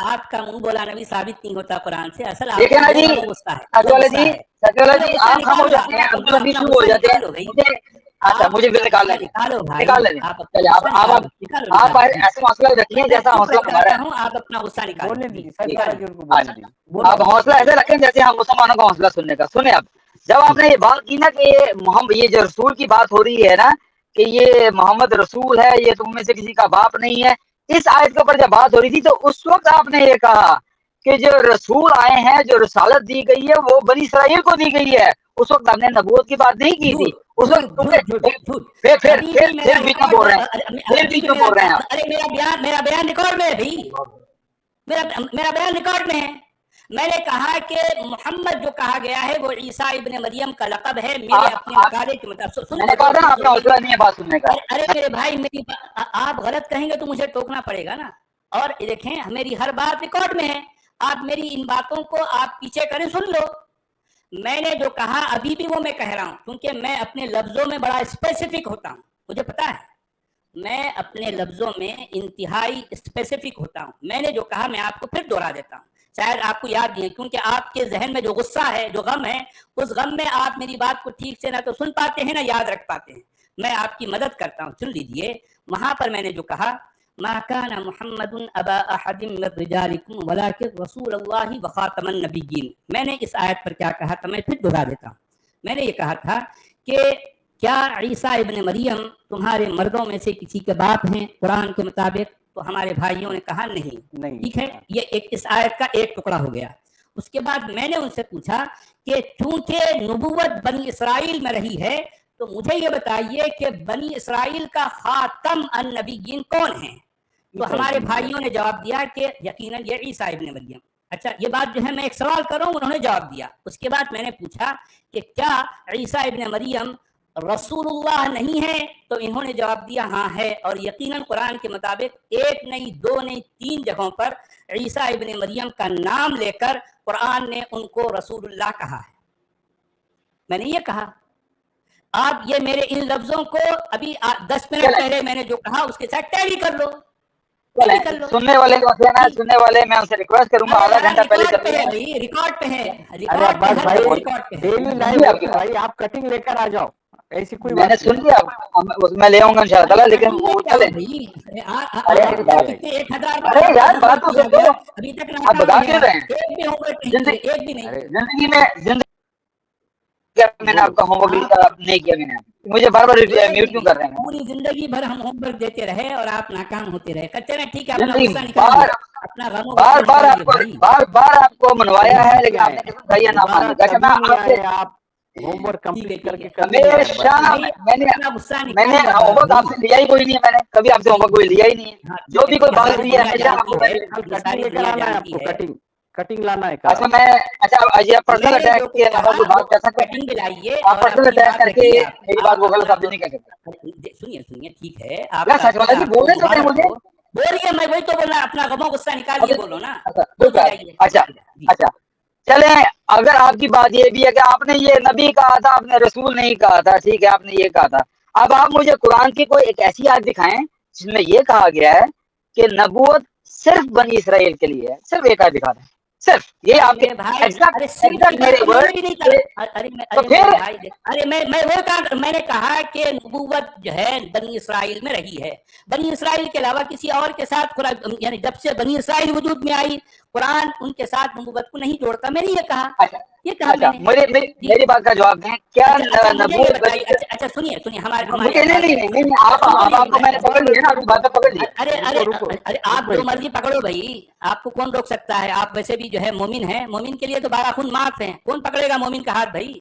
آپ کا منہ بولا نبی ثابت نہیں ہوتا قرآن سے. اصل دیکھیں نا جی سچ والا جی, سچ والا جی, آپ خاموش ہو جاتے ہیں, اب نبی شروع ہو جاتے ہیں. اچھا مجھے بھی نکال لیں, نکال لیں. آپ ایسے حوصلہ رکھیے جیسا حوصلہ ہمارا ہے. آپ اپنا غصہ اچھا آپ حوصلہ ایسے رکھیں جیسے ہم مسلمانوں کا حوصلہ سننے کا. سنیں اب, جب آپ نے یہ بات کی نا کہ یہ جو رسول کی بات ہو رہی ہے نا کہ یہ محمد رسول ہے, یہ تم میں سے کسی کا باپ نہیں ہے, اس آیت کے اوپر جب بات ہو رہی تھی تو اس وقت آپ نے یہ کہا کہ جو رسول آئے ہیں, جو رسالت دی گئی ہے وہ بنی اسرائیل کو دی گئی ہے. اس وقت ہم نے نبوت کی بات نہیں کی تھی. اس وقت پھر بیچ میں بول رہے ہیں, پھر بیچ میں بول رہے ہیں. ارے میرا بیان ریکارڈ میں ہے بھائی, میرا بیان ریکارڈ میں ہے. میں نے کہا کہ محمد جو کہا گیا ہے وہ عیسیٰ ابن مریم کا لقب ہے. میرے اپنے مقالے کے مطابق ارے میرے بھائی, میری آپ غلط کہیں گے تو مجھے ٹوکنا پڑے گا نا. اور دیکھیں میری ہر بات ریکارڈ میں ہے, آپ میری ان باتوں کو آپ پیچھے کریں, سن لو. میں نے جو کہا ابھی بھی وہ میں کہہ رہا ہوں, کیونکہ میں اپنے لفظوں میں بڑا اسپیسیفک ہوتا ہوں, مجھے پتا ہے میں اپنے لفظوں میں انتہائی اسپیسیفک ہوتا ہوں. میں نے جو کہا میں آپ کو پھر دوہرا دیتا ہوں, شاید آپ کو یاد نہیں ہے, کیونکہ آپ کے ذہن میں جو غصہ ہے, جو غم ہے, اس غم میں آپ میری بات کو ٹھیک سے نہ تو سن پاتے ہیں نہ یاد رکھ پاتے ہیں. میں آپ کی مدد کرتا ہوں, سن لیجئے. وہاں پر میں نے جو کہا ما كان محمد ابا احد من رجالكم ولكن رسول الله وخاتم النبيين, میں نے اس آیت پر کیا کہا تھا میں پھر دوہرا دیتا ہوں. میں نے یہ کہا تھا کہ کیا عیسیٰ ابن مریم تمہارے مردوں میں سے کسی کے باپ ہیں قرآن کے مطابق؟ تو ہمارے بھائیوں نے کہا نہیں. ٹھیک ہے, یہ اس آیت کا ایک ٹکڑا ہو گیا. اس کے بعد میں نے ان سے پوچھا کہ چونکہ نبوت بنی اسرائیل میں رہی ہے تو مجھے یہ بتائیے کہ بنی اسرائیل کا خاتم النبیین کون ہیں؟ تو ہمارے بھائیوں نے جواب دیا کہ یقیناً یہ عیسیٰ ابن مریم. اچھا یہ بات جو ہے میں ایک سوال کر رہا ہوں, انہوں نے جواب دیا. اس کے بعد میں نے پوچھا کہ کیا عیسیٰ ابن مریم رسول اللہ نہیں ہے؟ تو انہوں نے جواب دیا ہاں ہے, اور یقیناً قرآن کے مطابق ایک نہیں, دو نہیں, 3 جگہوں پر عیسیٰ ابن مریم کا نام لے کر قرآن نے ان کو رسول اللہ کہا ہے. میں نے یہ کہا, آپ یہ میرے ان لفظوں کو ابھی 10 منٹ پہلے میں نے جو کہا اس کے ساتھ ٹیلی کر لو. سننے والے سننے والے میں ان سے ریکویسٹ کروں گا آدھا گھنٹہ پہلے ریکارڈ پہ ہے. بھائی آپ کٹنگ لے کر آ جاؤ, ایسی کوئی میں نے سن لیا, میں لے آؤں گا انشاءاللہ تعالی, لیکن وہ چلے. ارے یار بات تو سن لو, آپ بتا کیوں رہے ہیں؟ زندگی میں میں نے آپ کا ہوم ورک نہیں کیا, میں نے مجھے بار بار میوٹ کیوں کر رہے ہیں؟ پوری زندگی بھر ہم ہوم ورک دیتے رہے اور آپ ناکام ہوتے رہے. کرتے رہے, ٹھیک ہے, بار بار آپ کو منوایا ہے, لیکن آپ نے قسم کھائی ہے نہ مانی. آپ ہوم ورک کمپلیٹ کر کے ہمیشہ میں نے ہوم ورک آپ سے لیا ہی کوئی نہیں ہے, میں نے کبھی آپ سے ہوم ورک کوئی لیا ہی نہیں ہے. جو بھی کوئی بات ہوئی ہے ہمیشہ کٹنگ لانا ہے. اچھا میں اچھا پرسنل اٹیک کے بات کر سکتے ہیں, آپ پرسنل اٹیک کر کے میری بات کو غلط ثابت نہیں کر سکتے. سنیے ٹھیک ہے, آپ سچ والا جی بول رہے تو مجھے بولیے, میں وہی تو بولنا, اپنا غم و غصہ نکال کے بولو نا. اچھا چلیں, اگر آپ کی بات یہ بھی ہے کہ آپ نے یہ نبی کہا تھا, آپ نے رسول نہیں کہا تھا, ٹھیک ہے, آپ نے یہ کہا تھا, اب آپ مجھے قرآن کی کوئی ایک ایسی آیت دکھائیں جس میں یہ کہا گیا ہے کہ نبوت صرف بنی اسرائیل کے لیے ہے. صرف ایک آیت دکھا دیں, صرف یہ آپ کے میں نے کہا کہ نبوت جو ہے بنی اسرائیل میں رہی ہے. بنی اسرائیل کے علاوہ کسی اور کے ساتھ, یعنی جب سے بنی اسرائیل وجود میں آئی قرآن ان کے ساتھ نبوت کو نہیں جوڑتا. میں نے یہ کہا. میری بات کا جواب دیں, کیا نبوت؟ اچھا سنیے ہمارے ارے آپ جو مرضی پکڑو بھائی, آپ کو کون روک سکتا ہے؟ آپ ویسے بھی جو ہے مومن ہیں, مومن کے لیے تو بارہ خون معاف ہیں, کون پکڑے گا مومن کا ہاتھ بھائی؟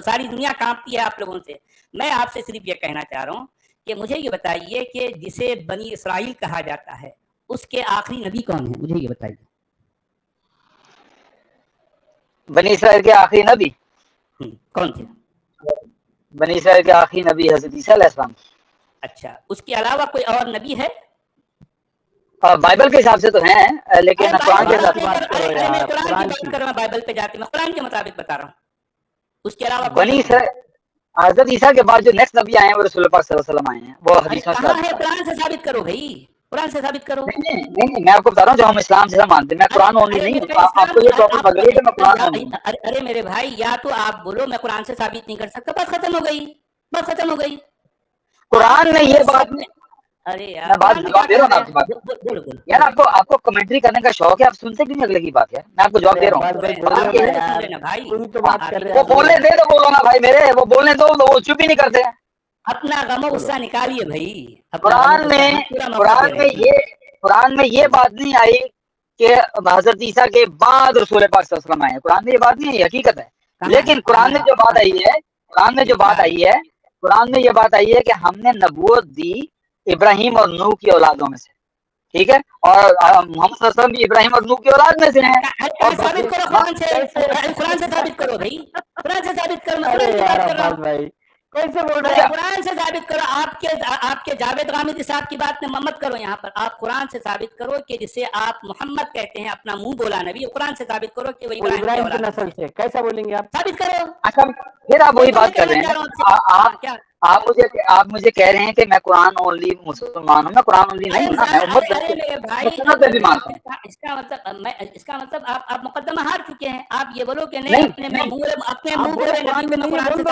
ساری دنیا کانپتی ہے آپ لوگوں سے. میں آپ سے صرف یہ کہنا چاہ رہا ہوں کہ مجھے یہ بتائیے کہ جسے بنی اسرائیل کہا جاتا ہے اس کے آخری نبی کون ہے؟ مجھے یہ بتائیے. بنی اسرائیل کے آخری نبی کون تھے؟ بنی اسرائیل کے آخری نبی حضرت عیسیٰ علیہ السلام. اچھا, اس کے علاوہ کوئی اور نبی ہے؟ بائبل کے حساب سے تو ہیں, لیکن قرآن کے حساب سے بائبل پہ جاتے, میں قرآن کے مطابق بتا رہا ہوں. اس کے علاوہ بنی اسرائیل, حضرت عیسیٰ کے بعد جو نیکسٹ نبی آئے ہیں وہ رسول پاک صلی اللہ علیہ وسلم آئے ہیں، وہ حدیثوں سے کہاں ہے؟ قرآن سے ثابت کرو بھائی، قرآن سے ثابت کرو. نہیں میں آپ کو بتا رہا ہوں جو ہم اسلام سے مانتے ہیں، میں قرآن اونلی نہیں ہوں. آپ کو یہ ٹاپک لگ رہی ہے کہ میں قرآن اونلی ہوں. ارے میرے بھائی، یا تو آپ بولو میں قرآن سے ثابت نہیں کر سکتا، بات ختم ہو گئی، بات ختم ہو گئی. قرآن میں یہ بات ارے یار میں بات جواب دے رہا ہوں آپ کی بات. بولو بولو یار آپ کو کمنٹری کرنے کا شوق ہے، آپ سنتے کیوں نہیں اگلے کی بات؟ ہے میں آپ کو جواب دے رہا ہوں. وہ بولنے دے تو بولو نا بھائی میرے، وہ بولنے دو، وہ چپ ہی نہیں کرتے. اپنا غم و غصہ نکالیے بھائی. قرآن میں یہ بات نہیں آئی کہ حضرت عیسیٰ کے بعد رسول پاک صلی اللہ علیہ وسلم آئے. قرآن میں یہ بات نہیں ہے، حقیقت ہے. لیکن قرآن میں جو بات آئی ہے کہ ہم نے نبوت دی ابراہیم اور نوح کی اولادوں میں سے، ٹھیک ہے، اور محمد صلی اللہ علیہ وسلم بھی ابراہیم اور نوح کی اولاد میں سے ہیں. اور ثابت کرو قرآن سے ثابت کرو بھائی، قرآن سے ثابت کرو. میں قرآن کی بات کر رہا ہوں. کیسے بول رہے ہیں؟ قرآن سے ثابت کرو. آپ کے جاوید غامدی صاحب کی بات میں مت کرو یہاں پر. آپ قرآن سے ثابت کرو کہ جسے آپ محمد کہتے ہیں، اپنا منہ بولا نبی، قرآن سے ثابت کرو کہ وہ ابراہیم کی نسل سے. کیسا بولیں گے آپ؟ ثابت کرو. اچھا پھر آپ وہی بات کر رہے ہیں. آپ مجھے کہہ رہے ہیں کہ میں قرآن اونلی مسلمان ہوں. میں قرآن اونلی نہیں ہوں نا، میں امت پہ بھی مانتا ہوں. اس کا مطلب آپ مقدمہ ہار چکے ہیں. آپ یہ بولو کہ نہیں، اپنے منہ بولے نبی میں قرآن سے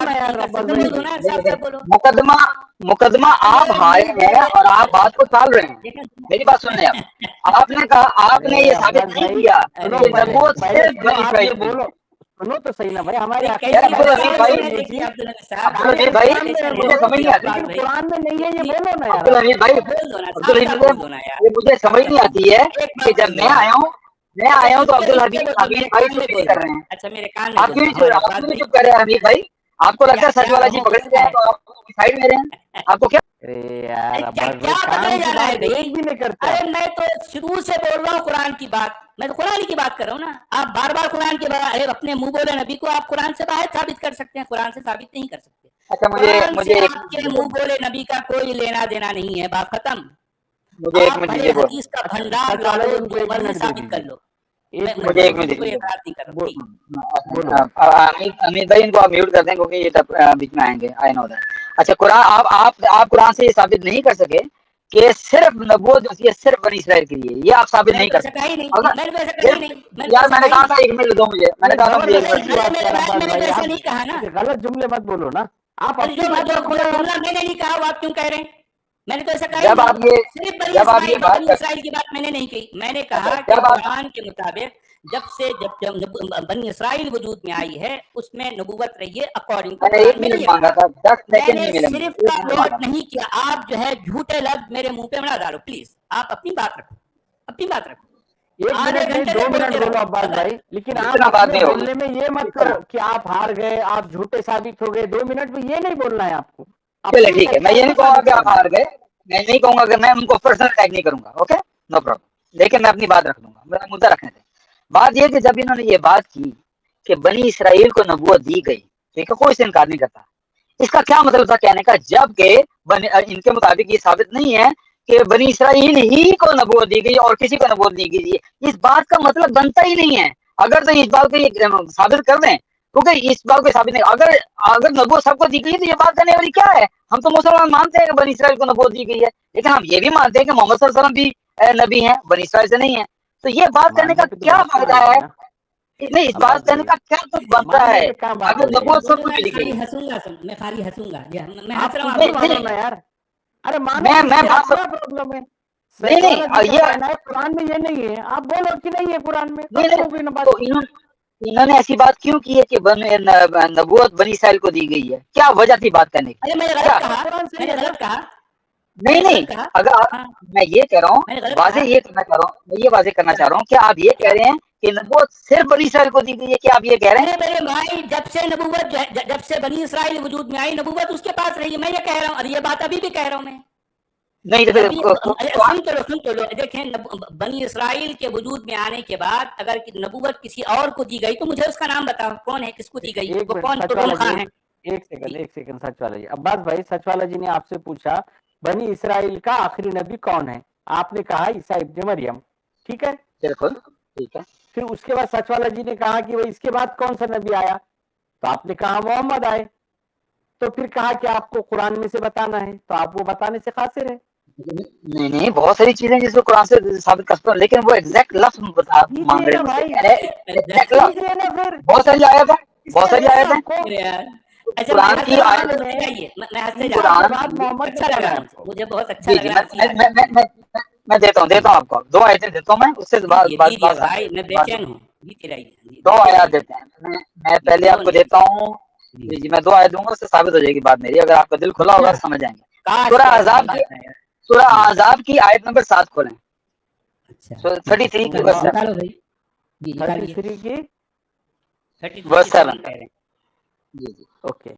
ثابت کرو. مقدمہ آپ ہارے ہیں اور آپ بات کو ٹال رہے ہیں. میری بات سن لیں. آپ نے کہا، آپ نے یہ ثابت نہیں کیا کہ نبوت صرف بنی اسرائیل کی. سنو تو صحیح نا بھائی، ہمارے بھائی مجھے سمجھ نہیں آتی. قرآن میں نہیں ہے یہ، بولو نا یار. عبدالحمید بھائی، یہ مجھے سمجھ نہیں آتی ہے کہ جب میں آیا ہوں تو عبدالحمید بھائی چپ نہیں کر رہے ہیں. اچھا میرے کان آپ کیوں نہیں چپ کر رہے ہیں حمید بھائی؟ آپ کو لگتا ہے سچ والا جی پکڑ گیا تو آپ سائڈ میں رہے؟ آپ کو کیا میں تو شروع سے بول رہا ہوں قرآن کی بات. میں تو قرآن کی بات کر رہا ہوں نا. آپ بار بار قرآن کے بارے اپنے منہ بولے نبی کو آپ قرآن سے باہر ثابت کر سکتے ہیں، قرآن سے ثابت نہیں کر سکتے. اچھا مجھے آپ کے منہ بولے نبی کا کوئی لینا دینا نہیں ہے. بات ختم. مجھے ایک منٹ دیجیے. حدیث کا بھنڈار ثابت کر لو. مجھے ایک منٹ دیجیے. امید بھائی ان کو آپ میوٹ کر دیں کیونکہ یہ بیچ میں آئیں گے. آئی نو دیٹ. اچھا قرآن آپ قرآن سے یہ ثابت نہیں کر سکے کہ صرف نبوت جو ہے صرف بنی اسرائیل کے لیے، یہ آپ ثابت نہیں کر سکتے. یار میں نے کہا تھا ایک منٹ دو مجھے، میں نے کہا تھا مجھے نہیں کہا نا. غلط جملے مت بولو نا. آپ میں نے نہیں کہا، آپ کیوں کہہ رہے ہیں؟ میں نے تو ایسا کہا جب آپ یہ بات اسرائیل کی بات میں نے نہیں کہی. میں نے کہا کہ قرآن کے مطابق جب بنی اسرائیل وجود میں آئی ہے اس میں نبوت رہی ہے اکارڈنگ ٹو. میں نے صرف کا نوٹ نہیں کیا. آپ جو ہے جھوٹے لفظ میرے منہ پہ نہ ڈالو پلیز. آپ اپنی بات رکھو، اپنی بات رکھو. 1 منٹ 2 منٹ بولو عباس بھائی، لیکن آپ بولنے میں یہ مت کرو کہ آپ ہار گئے، آپ جھوٹے ثابت ہو گئے. 2 منٹ میں یہ نہیں بولنا ہے آپ کو. چلے ٹھیک ہے، میں یہ نہیں کہوں گا کہ آپ ہار گئے، میں نہیں کہوں گا کہ میں ان کو پرسنل اٹیک نہیں کروں گا. Okay no problem. لیکن میں اپنی بات رکھ دوں گا، میرا مدعا رکھنے دیں. بات یہ کہ جب انہوں نے یہ بات کی کہ بنی اسرائیل کو نبوت دی گئی، ٹھیک ہے، کوئی سے انکار نہیں کرتا. اس کا کیا مطلب تھا کہنے کا؟ جب کہ ان کے مطابق یہ ثابت نہیں ہے کہ بنی اسرائیل ہی کو نبوت دی گئی اور کسی کو نبوت دی گئی. اس بات کا مطلب بنتا ہی نہیں ہے. اگر تو اس بات کو یہ ثابت کر دیں، کیونکہ اس بات کو ثابت نہیں، اگر نبوت سب کو دی گئی تو یہ بات کرنے والی کیا ہے؟ ہم تو مسلمان مانتے ہیں کہ بنی اسرائیل کو نبوت دی گئی ہے، لیکن ہم یہ بھی مانتے ہیں کہ محمد صلی اللہ علیہ وسلم بھی نبی ہیں، بنی اسرائیل سے نہیں ہے. تو یہ بات کرنے کا کیا فائدہ ہے؟ نہیں، اس بات کرنے کا کیا کچھ بنتا ہے اگر نبوت سب کو مل گئی؟ میں خالی ہنسوں گا. قرآن میں یہ نہیں ہے، آپ بولو کہ نہیں ہے قرآن میں. انہوں نے ایسی بات کیوں کی ہے کہ نبوت بنی اسرائیل کو دی گئی ہے؟ کیا وجہ تھی بات کرنے کی؟ نہیں، اگر میں یہ کہہ رہا ہوں، واضح کرنا چاہ رہا ہوں کہ آپ یہ کہہ رہے ہیں کہ نبوت صرف بنی اسرائیل کو دی گئی ہے. کیا آپ یہ کہہ رہے ہیں؟ میرے بھائی جب سے بنی اسرائیل وجود میں آئی نبوت اس کے پاس رہی ہے. میں یہ کہہ رہا ہوں، اور یہ بات ابھی بھی کہہ رہا ہوں میں. نہیں سن تو لو. دیکھیں بنی اسرائیل کے وجود میں آنے کے بعد اگر نبوت کسی اور کو دی گئی تو مجھے اس کا نام بتاؤ، کون ہے، کس کو دی گئی، وہ کون ہے؟ ایک سیکنڈ سچ والا جی. عباس بھائی، سچ والا جی نے آپ سے پوچھا بنی اسرائیل کا آخری نبی کون ہے؟ آپ نے کہا عیسیٰ ابن مریم. ٹھیک ہے، بالکل ٹھیک ہے. پھر اس کے بعد سچ والا جی نے کہا کہ وہ اس کے بعد کون سا نبی آیا؟ تو آپ نے کہا محمد آئے. تو پھر کہا کہ آپ کو قرآن میں سے بتانا ہے، تو آپ وہ بتانے سے قاصر ہے. نہیں بہت ساری چیزیں جس کو قرآن سے ثابت کر سکتا ہوں، لیکن وہ ایگزیکٹ لفظ مانگ رہے ہیں ایگزیکٹ لفظ. بہت ساری آیت ہے، بہت ساری آیت ہے قرآن کی آیت. مجھے بہت اچھا جی لگ جی رہا ہے. میں دیتا ہوں آپ کو 2 آیتیں دیتا ہوں، میں اس سے بھائی میں بے چین ہوں. 2 آیات دیتے ہیں. میں پہلے آپ کو دیتا ہوں. جی میں 2 آیت دوں گا، اس سے ثابت ہو جائے گی بات میری. اگر آپ کا دل کھلا ہوگا تو سمجھ جائیں گے. سورہ احزاب کی آیت نمبر 7 کھولیں. 33 کی ورس 7. جی جی اوکے.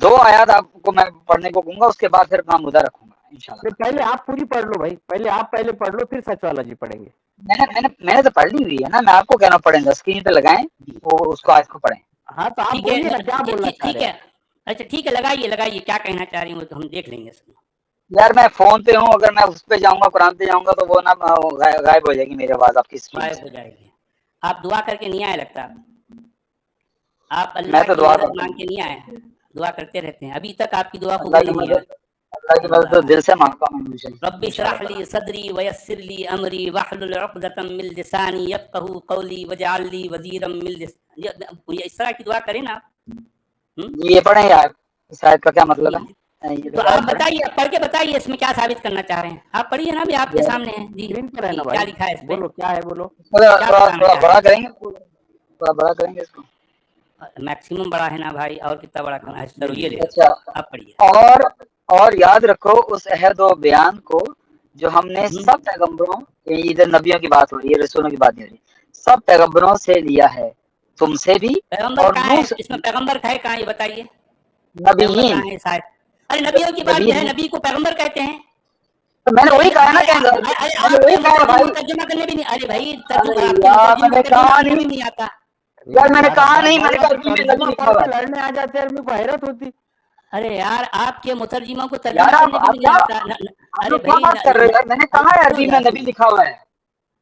2 آیات آپ کو میں پڑھنے کو کہوں گا، اس کے بعد پھر میں مدعا رکھوں گا انشاءاللہ. پہلے آپ پوری پڑھ لو بھائی، پہلے آپ پڑھ لو، پھر سچ والا جی پڑھیں گے. میں نے تو پڑھ لی ہوئی ہے نا، میں آپ کو کہنا پڑے گا. اسکرین پہ لگائیں وہ اس کو آیت کو پڑھیں. ہاں تو آپ بولیے نا کیا بولنا چاہ رہے ہیں. اچھا ٹھیک ہے، لگائیے کیا کہنا چاہ رہی ہوں تو ہم دیکھ لیں گے. یار میں فون پہ ہوں، اگر میں اس پہ جاؤں گا قرآن پہ جاؤں گا تو وہ نا غائب ہو جائے گی میری آواز آپ کی اسکرین غائب سے. ہو جائے گی. آپ دعا کر کے نہیں آئے لگتا، آپ میں اللہ تو کی دعا مدد کرتا مانگ ہوں. کے نہیں آئے. دعا کرتے رہتے ہیں، ابھی تک آپ کی دعا اللہ قبول کی نہیں مدد ہے. تو دل سے مانگتا ہوں رب اشرح لي صدري ويسر لي امري واحلل عقدة من لساني يفقهوا قولي واجعل لي وزيرا من لساني. یہ اس طرح کی دعا کریں نا. یہ پڑھیں یار، اس آیت کا کیا مطلب ہے؟ تو آپ بتائیے، پڑھ کے بتائیے اس میں کیا ثابت کرنا چاہ رہے ہیں. آپ پڑھیے نا، بھی آپ کے سامنے ہے. جی کیا لکھا ہے اس پہ؟ بولو کیا ہے، بولو. تھوڑا بڑا کریں گے، تھوڑا بڑا کریں گے اس کو. میکسیمم بڑا ہے نا بھائی، اور کتنا بڑا کرنا ہے. چلو یہ لے لو. اچھا، آپ پڑھیے. اور یاد رکھو اس عہد و بیان کو جو ہم نے سب پیغمبروں، ادھر نبیوں کی بات ہو رہی ہے، رسولوں کی بات نہیں ہو رہی، سب پیغمبروں سے لیا ہے، تم سے بھی. پیغمبر اور کہاں ہے اس میں؟ پیغمبر ہے کہاں یہ بتائیے. پیغمبر نبیین. کہاں ہے صاحب؟ ارے نبیوں کی بات جو ہے، نبی کو پیغمبر کہتے ہیں. تو میں نے وہی کہا نا کہ میں نے وہی کہا بھائی. ترجمہ کرنے بھی نہیں. ارے بھائی یار میں نے کہا نہیں، نہیں آتا. یار میں نے کہا نہیں، میں نے کہا عربی میں نبی لکھا ہوا ہے. لڑنے آ جاتے ہیں، کو حیرت ہوتی. ارے یار آپ کے مترجموں کو یار ترجمہ کرنے بھی نہیں آتا. ارے کیا بھائی بات کر رہے ہیں؟ میں نے کہا ہے عربی میں نبی لکھا ہوا ہے.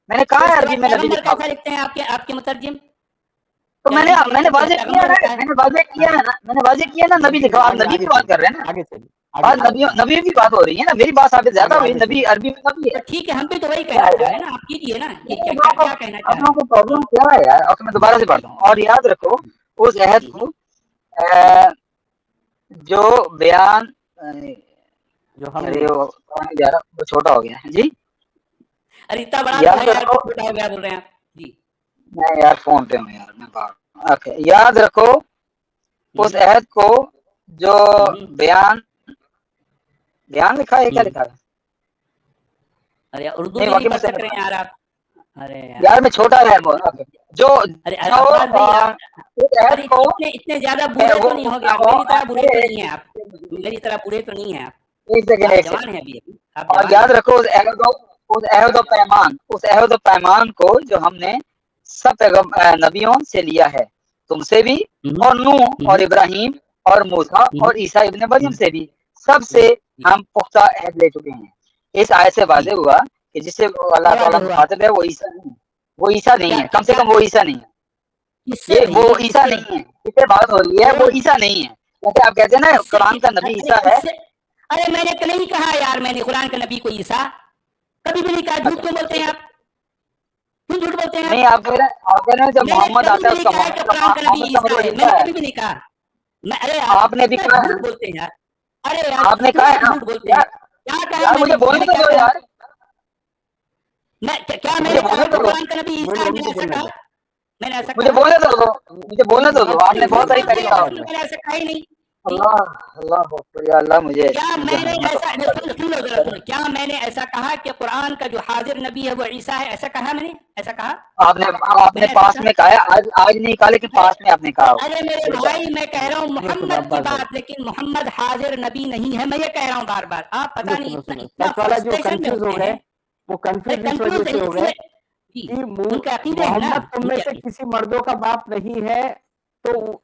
میں نے کہا ہے عربی میں نبی لکھا ہوا ہے. کیسا لکھتے ہیں آپ کے مترجم؟ تو میں نے واضح کیا نا، میں نے واضح کیا نا نبی لکھا. آپ نبی کی بات کر رہے ہیں نا، آگے چلیے. آج نبیوں کی بات ہو رہی ہے نا. میری بات ثابت زیادہ ہوئی، نبی عربی میں نبی ہے. ٹھیک ہے، ہم بھی تو وہی کہنا چاہ رہے ہیں نا. آپ کیجیے نا، کیا کہنا چاہ رہے ہیں. کو پرابلم کیا ہے یار؟ اب میں دوبارہ سے پڑھتا ہوں. اور یاد رکھو اس عہد کو جو بیان جو ہم وہ چھوٹا ہو گیا ہے. جی ارے اتنا بڑا چھوٹا ہو گیا بول رہے ہیں آپ. جی میں یار فون پہ ہوں یار، میں بات. یاد رکھو اس عہد کو جو بیان لکھا ہے، کیا لکھا ہے؟ ارے اردو بھی نہیں پڑھ سک رہے ہیں یار آپ. ارے یار میں چھوٹا ہے جو اتنے زیادہ بوڑھے تو نہیں ہو گیا. میری طرح بوڑھے تو نہیں ہیں آپ. میری طرح بوڑھے تو نہیں ہیں آپ. ایک سیکنڈ. جوان ہیں ابھی. اور یاد رکھو اس عہد و پیمان کو جو ہم نے سب نبیوں سے لیا ہے، تم سے بھی، اور نوح اور ابراہیم اور موسیٰ اور عیسیٰ ابن مریم سے بھی، سب سے ہم پختہ عہد لے چکے ہیں. اس آیت سے واضح ہوا کہ جس سے اللہ تعالیٰ مخاطب ہے وہ عیسیٰ نہیں ہے. وہ عیسیٰ نہیں ہے، کم سے کم وہ عیسیٰ نہیں ہے. وہ عیسیٰ نہیں ہے. اس سے بات ہو رہی ہے، وہ عیسیٰ نہیں ہے. جیسے آپ کہتے ہیں نا قرآن کا نبی عیسیٰ ہے. ارے میں نے نہیں کہا یار، میں نے قرآن کا نبی کو عیسیٰ کبھی بھی نہیں کہا. جھوٹ کیوں بولتے ہیں آپ؟ کیوں جھوٹ بولتے ہیں؟ نہیں آپ کہہ رہے ہیں جب محمد آتا ہے اس کا قرآن کا نبی عیسیٰ ہے. میں نے کبھی بھی نہیں کہا. ارے آپ نے بھی کہا، جھوٹ بولتے ہیں یار. ارے آپ نے کہا جھوٹ بولتے ہیں. کیا کہا مجھے بولنے تو دو یار. کیا میں نے کہا قرآن کا نبی عیسیٰ ہے؟ میں نے ایسا کہا؟ میں نے ایسا مجھے بولنے تو دو، مجھے بولنے تو دو. آپ نے بہت ساری تعریف کہا. میں نے ایسا کہا ہی نہیں. اللہ مجھے کیا میں نے ایسا کیا میں نے ایسا کہا کہ قرآن کا جو حاضر نبی ہے وہ عیسیٰ ہے؟ ایسا کہا میں نے؟ ایسا کہا آپ نے پاس میں کہا ہے. آج نہیں کہا لیکن پاس میں آپ نے کہا. ارے میرے بھائی میں کہہ رہا ہوں محمد کی بات، لیکن محمد حاضر نبی نہیں ہے. میں یہ کہہ رہا ہوں بار بار. آپ پتہ نہیں جو کنفیوز ہو گئے، وہ کنفیوز اس وجہ سے ہو گئے کہ محمد تم میں سے کسی مردوں کا باپ نہیں ہے. تو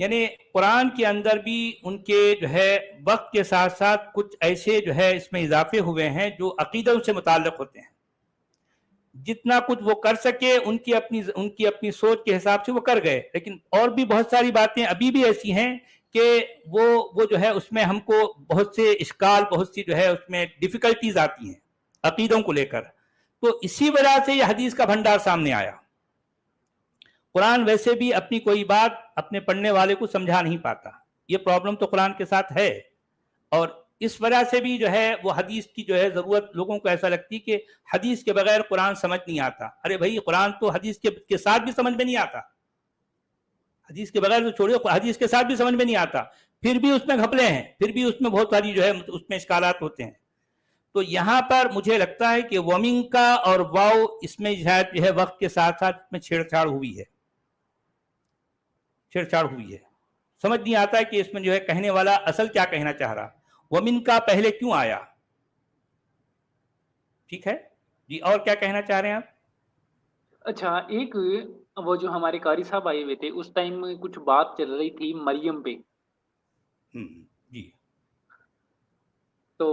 یعنی قرآن کے اندر بھی ان کے جو ہے وقت کے ساتھ ساتھ کچھ ایسے جو ہے اس میں اضافے ہوئے ہیں جو عقیدوں سے متعلق ہوتے ہیں. جتنا کچھ وہ کر سکے ان کی اپنی سوچ کے حساب سے وہ کر گئے، لیکن اور بھی بہت ساری باتیں ابھی بھی ایسی ہیں کہ وہ جو ہے اس میں ہم کو بہت سے اشکال، بہت سی جو ہے اس میں ڈیفیکلٹیز آتی ہیں عقیدوں کو لے کر. تو اسی وجہ سے یہ حدیث کا بھنڈار سامنے آیا. قرآن ویسے بھی اپنی کوئی بات اپنے پڑھنے والے کو سمجھا نہیں پاتا، یہ پرابلم تو قرآن کے ساتھ ہے. اور اس وجہ سے بھی جو ہے وہ حدیث کی جو ہے ضرورت لوگوں کو ایسا لگتی کہ حدیث کے بغیر قرآن سمجھ نہیں آتا. ارے بھائی قرآن تو حدیث کے ساتھ بھی سمجھ میں نہیں آتا، حدیث کے بغیر تو چھوڑیے، حدیث کے ساتھ بھی سمجھ میں نہیں آتا، پھر بھی اس میں گھپلے ہیں، پھر بھی اس میں بہت ساری جو ہے اس میں اشکالات ہوتے ہیں. تو یہاں پر مجھے لگتا ہے کہ ومنگ کا اور واو اس میں شاید جو ہے وقت کے ساتھ ساتھ اس میں چھیڑ چھاڑ ہوئی ہے. سمجھ نہیں آتا ہے کہ اس میں جو ہے کہنے والا اصل کیا کہنا چاہ رہا. ومن کا پہلے کیوں آیا؟ ٹھیک ہے جی، اور کیا کہنا چاہ رہے ہیں آپ؟ اچھا، ایک وہ جو ہمارے قاری صاحب آئے ہوئے تھے اس ٹائم میں کچھ بات چل رہی تھی مریم پہ. جی تو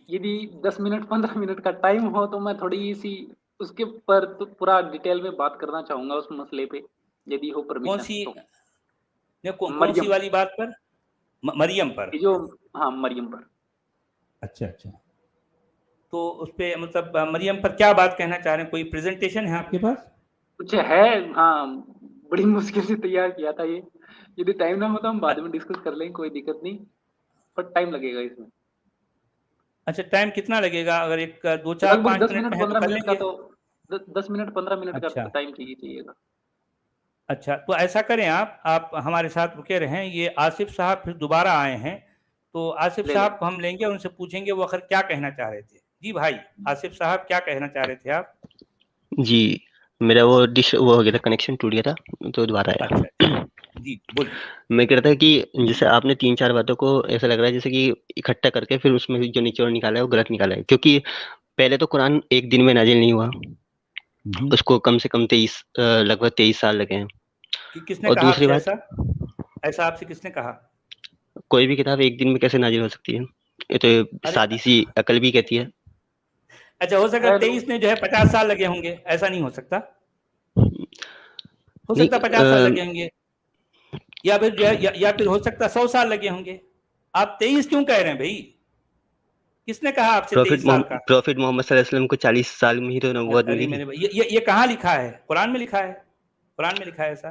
یدی 10 منٹ 15 منٹ کا ٹائم ہو تو میں تھوڑی سی اس کے پر پورا ڈیٹیل میں بات کرنا چاہوں گا اس مسئلے پہ، یدی ہو پرمیشن. کون سی والی بات پر؟ مریم پر؟ جو ہاں مریم پر. اچھا تو اس پہ مطلب مریم پر کیا بات کہنا چاہ رہے ہیں؟ کوئی پریزنٹیشن ہے آپ کے پاس؟ کچھ ہے، ہاں بڑی مشکل سے تیار کیا تھا یہ. یدی ٹائم نہ ہوتا ہم بعد میں ڈسکس کر لیں، کوئی دقت نہیں، پر ٹائم لگے گا اس میں. اچھا ٹائم کتنا لگے گا؟ اگر ایک 2-4-5 منٹ میں ہے تو کر لیں گے. 10 منٹ 15 منٹ کا ٹائم چاہیے گا. اچھا تو ایسا کریں، آپ ہمارے ساتھ رکے رہیں. یہ آصف صاحب پھر دوبارہ آئے ہیں تو آصف صاحب کو ہم لیں گے، ان سے پوچھیں گے وہ آخر کیا کہنا چاہ رہے تھے. جی بھائی آصف صاحب کیا کہنا چاہ رہے تھے آپ؟ جی میرا وہ ہو گیا تھا، کنیکشن ٹوٹ گیا تھا تو دوبارہ آیا. اچھا جی بولیے. میں کہہ رہا تھا کہ جیسے آپ نے 3-4 باتوں کو ایسا لگ رہا ہے جیسے کہ اکٹھا کر کے پھر اس میں جو نچوڑ نکالا ہے وہ غلط نکالا ہے، کیونکہ پہلے تو قرآن ایک دن میں نازل نہیں ہوا، اس کو کم سے کم لگ بھگ 23 سال لگے ہیں. کس نے اور کہا دوسری بات، ایسا آپ سے کس نے کہا؟ کوئی بھی کتاب ایک دن میں کیسے نازل ہو سکتی ہے؟ یہ تو سادی سی عقل بھی کہتی ہے. اچھا ہو سکتا 23 نے جو ہے 50 سال لگے ہوں گے، ایسا نہیں ہو سکتا؟ ہو سکتا 50 سال لگے ہوں گے، یا پھر جو ہے یا پھر ہو سکتا 100 سال لگے ہوں گے. آپ 23 کیوں کہہ رہے ہیں بھائی؟ کس نے کہا آپ سے 23 سال کا؟ پروفیٹ محمد صلی اللہ علیہ وسلم کو 40 سال میں ہی تو نبوت ملی تھی. یہ کہاں لکھا ہے؟ قرآن میں لکھا ہے؟ قرآن میں لکھا ہے ایسا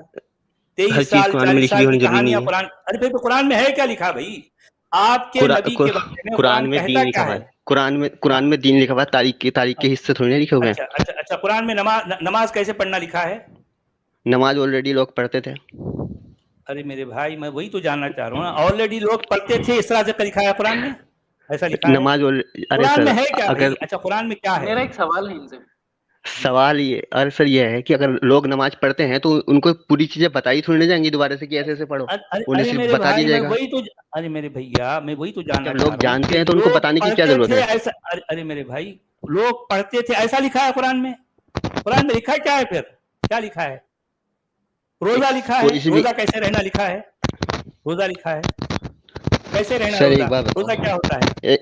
23 ہر سال چیز قرآن میں 40 لکھی سال ہوئی کی ضروری کہانیاں نہیں قرآن؟ ارے بھائی تو قرآن میں ہے کیا لکھا بھائی؟ آپ کے نبی کے بارے میں قرآن میں کہتا دین لکھا کیا ہوا ہے؟ ہے. قرآن میں دین لکھا ہوا ہے، تاریخ کے حصے تھوڑی نہیں لکھے ہوئے ہیں. اچھا قرآن میں نماز کیسے پڑھنا لکھا ہے؟ نماز آلریڈی لوگ پڑھتے تھے. ارے میرے بھائی میں وہی تو جاننا چاہ رہا ہوں نا، آلریڈی لوگ پڑھتے تھے اس طرح سے لکھا ہے قرآن میں؟ ایسا لکھا ہے نماز قرآن میں ہے کیا بھائی؟ اچھا قرآن میں کیا ہے؟ میرا ایک سوال ہے ان سے. سوال یہ سر یہ ہے کہ اگر لوگ نماز پڑھتے ہیں تو ان کو پوری چیزیں بتائی تھوڑی نہ جائیں گی دوبارہ سے کہ ایسے ایسے پڑھو، انہیں ارے صرف میرے بتا بھائی دیا جائے گا. ارے میرے بھیا میں وہی تو جاننا جب چاہ لوگ رہا ہوں جانتے کہ ہیں تو ان کو لوگ بتانے کی کیا پڑھتے ضرورت تھے ہے؟ ایسا. ارے میرے بھائی لوگ پڑھتے تھے ایسا لکھا ہے قرآن میں؟ قرآن میں لکھا کیا ہے پھر؟ کیا لکھا ہے؟ روزہ لکھا ہے، روزہ کیسے رہنا لکھا ہے؟ روزہ لکھا ہے کیسے رہنا؟ سر ایک بات روزہ کیا ہوتا ہے؟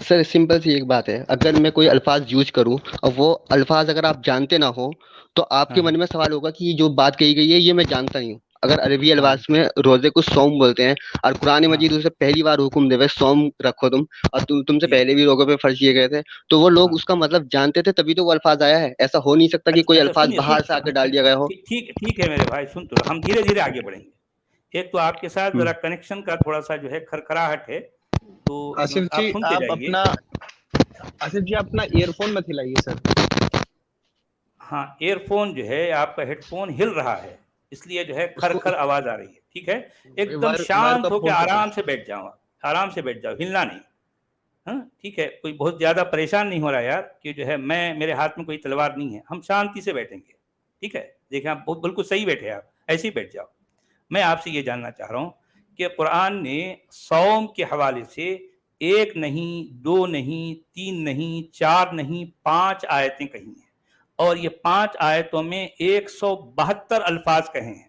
سر سمپل سی ایک بات ہے، اگر میں کوئی الفاظ یوز کروں اور وہ الفاظ اگر آپ جانتے نہ ہو تو آپ کے من میں سوال ہوگا کہ جو بات کہی گئی ہے یہ میں جانتا نہیں ہوں. اگر عربی الفاظ میں روزے کو صوم بولتے ہیں اور قرآن مجید اسے پہلی بار حکم دے صوم رکھو تم، اور تم سے پہلے بھی لوگوں پہ فرض کیے گئے تھے، تو وہ لوگ اس کا مطلب جانتے تھے تبھی تو وہ الفاظ آیا ہے. ایسا ہو نہیں سکتا کہ کوئی الفاظ باہر سے آ کے ڈال دیا گیا ہو. ٹھیک ہے میرے بھائی، سن تو ہم دھیرے دھیرے آگے بڑھیں گے. ایک تو آپ کے ساتھ ذرا کنیکشن کا تھوڑا سا جو ہے کھرکھراہٹ ہے، تو آصف آپ جی سنتے جائیے. اپنا ایئر فون مت ہلائیے سر. ہاں ایئر فون جو ہے آپ کا ہیڈ فون ہل رہا ہے، اس لیے جو ہے کھر کھر آواز آ رہی ہے. ٹھیک ہے ایک دم شانت ہو کے آرام سے بیٹھ جاؤ، آرام سے بیٹھ جاؤ، ہلنا نہیں. ہاں ٹھیک ہے، کوئی بہت زیادہ پریشان نہیں ہو رہا یار کہ جو ہے میرے ہاتھ میں کوئی تلوار نہیں ہے، ہم شانتی سے بیٹھیں گے. ٹھیک ہے دیکھیں آپ بالکل صحیح بیٹھے، آپ ایسے ہی بیٹھ جاؤ. میں آپ سے یہ جاننا چاہ رہا ہوں کہ قرآن نے صوم کے حوالے سے 1 نہیں 2 نہیں 3 نہیں 4 نہیں 5 آیتیں کہی ہیں، اور یہ 5 آیتوں میں 172 الفاظ کہے ہیں.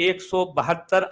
172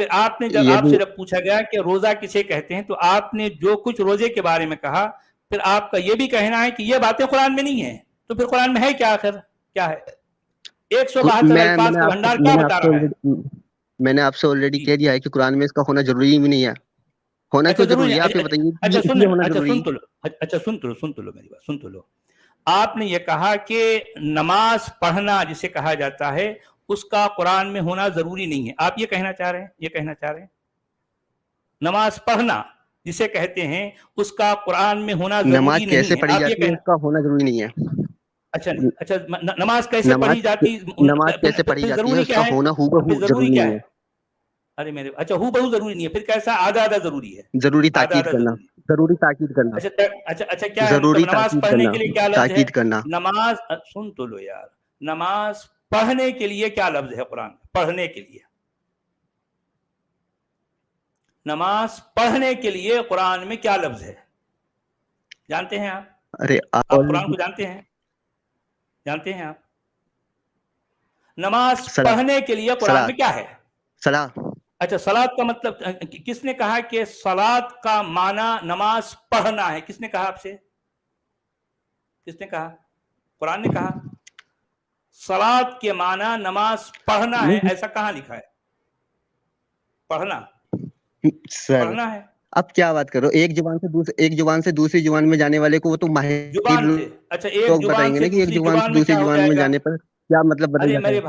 پھر آپ نے جب آپ سے جب پوچھا گیا کہ روزہ کسے کہتے ہیں تو آپ نے جو کچھ روزے کے بارے میں کہا، پھر آپ کا یہ بھی کہنا ہے کہ یہ باتیں قرآن میں نہیں ہیں، تو پھر قرآن میں ہے کیا آخر؟ کیا ہے 172 الفاظ کا بھنڈار کیا بتا رہا ہے؟ میں نے آپ سے آلریڈی کہہ دیا ہے کہ قرآن میں اس کا ہونا ضروری بھی نہیں ہے. ہونا کیوں ضروری ہے آپ یہ بتائیے. اچھا سن تو لو میری بات، سن تو لو. آپ نے یہ کہا کہ نماز پڑھنا جسے کہا جاتا ہے اس کا قرآن میں ہونا ضروری نہیں ہے. آپ یہ کہنا چاہ رہے ہیں، یہ کہنا چاہ رہے ہیں نماز پڑھنا جسے کہتے ہیں اس کا قرآن میں ہونا ضروری نہیں ہے. نماز کیسے پڑھی جاتی ہے اس کا ہونا ضروری نہیں ہے. اچھا نماز کیسے پڑھی جاتی، نماز کیسے پڑھی جاتی ہے اس کا ہونا ہو بہو ضروری نہیں ہے. ارے میرے اچھا ہو بہو ضروری نہیں ہے، پھر کیسا آدھا آدھا ضروری ہے؟ ضروری تاکید کرنا، ضروری تاکید کرنا. اچھا کیا ہے ضروری نماز پڑھنے کے لیے کیا لفظ ہے؟ تاکید کرنا. نماز سن تو لو یار، نماز پڑھنے کے لیے کیا لفظ ہے قرآن؟ پڑھنے کے لیے، نماز پڑھنے کے لیے قرآن میں کیا لفظ ہے جانتے ہیں آپ؟ ارے آپ قرآن کو جانتے ہیں؟ جانتے ہیں آپ نماز پڑھنے کے لیے قرآن میں کیا ہے؟ صلاۃ. اچھا صلاۃ کا مطلب کس نے کہا کہ صلاۃ کا معنی نماز پڑھنا ہے؟ کس نے کہا آپ سے؟ کس نے کہا؟ قرآن نے کہا صلاۃ کے معنی نماز پڑھنا ہے، ایسا کہاں لکھا ہے؟ پڑھنا پڑھنا ہے. اب کیا بات کرو، ایک زبان سے دوسری زبان میں جانے والے کو وہ تو ماہر زبان سے. اچھا ایک لوگ زبان بتائیں گے سے نا کہ ایک دوسری زبان سے دوسری کیا ہو زبان جائے میں گا؟ جانے پر کیا مطلب بدل ارے جاتا ہے. میرے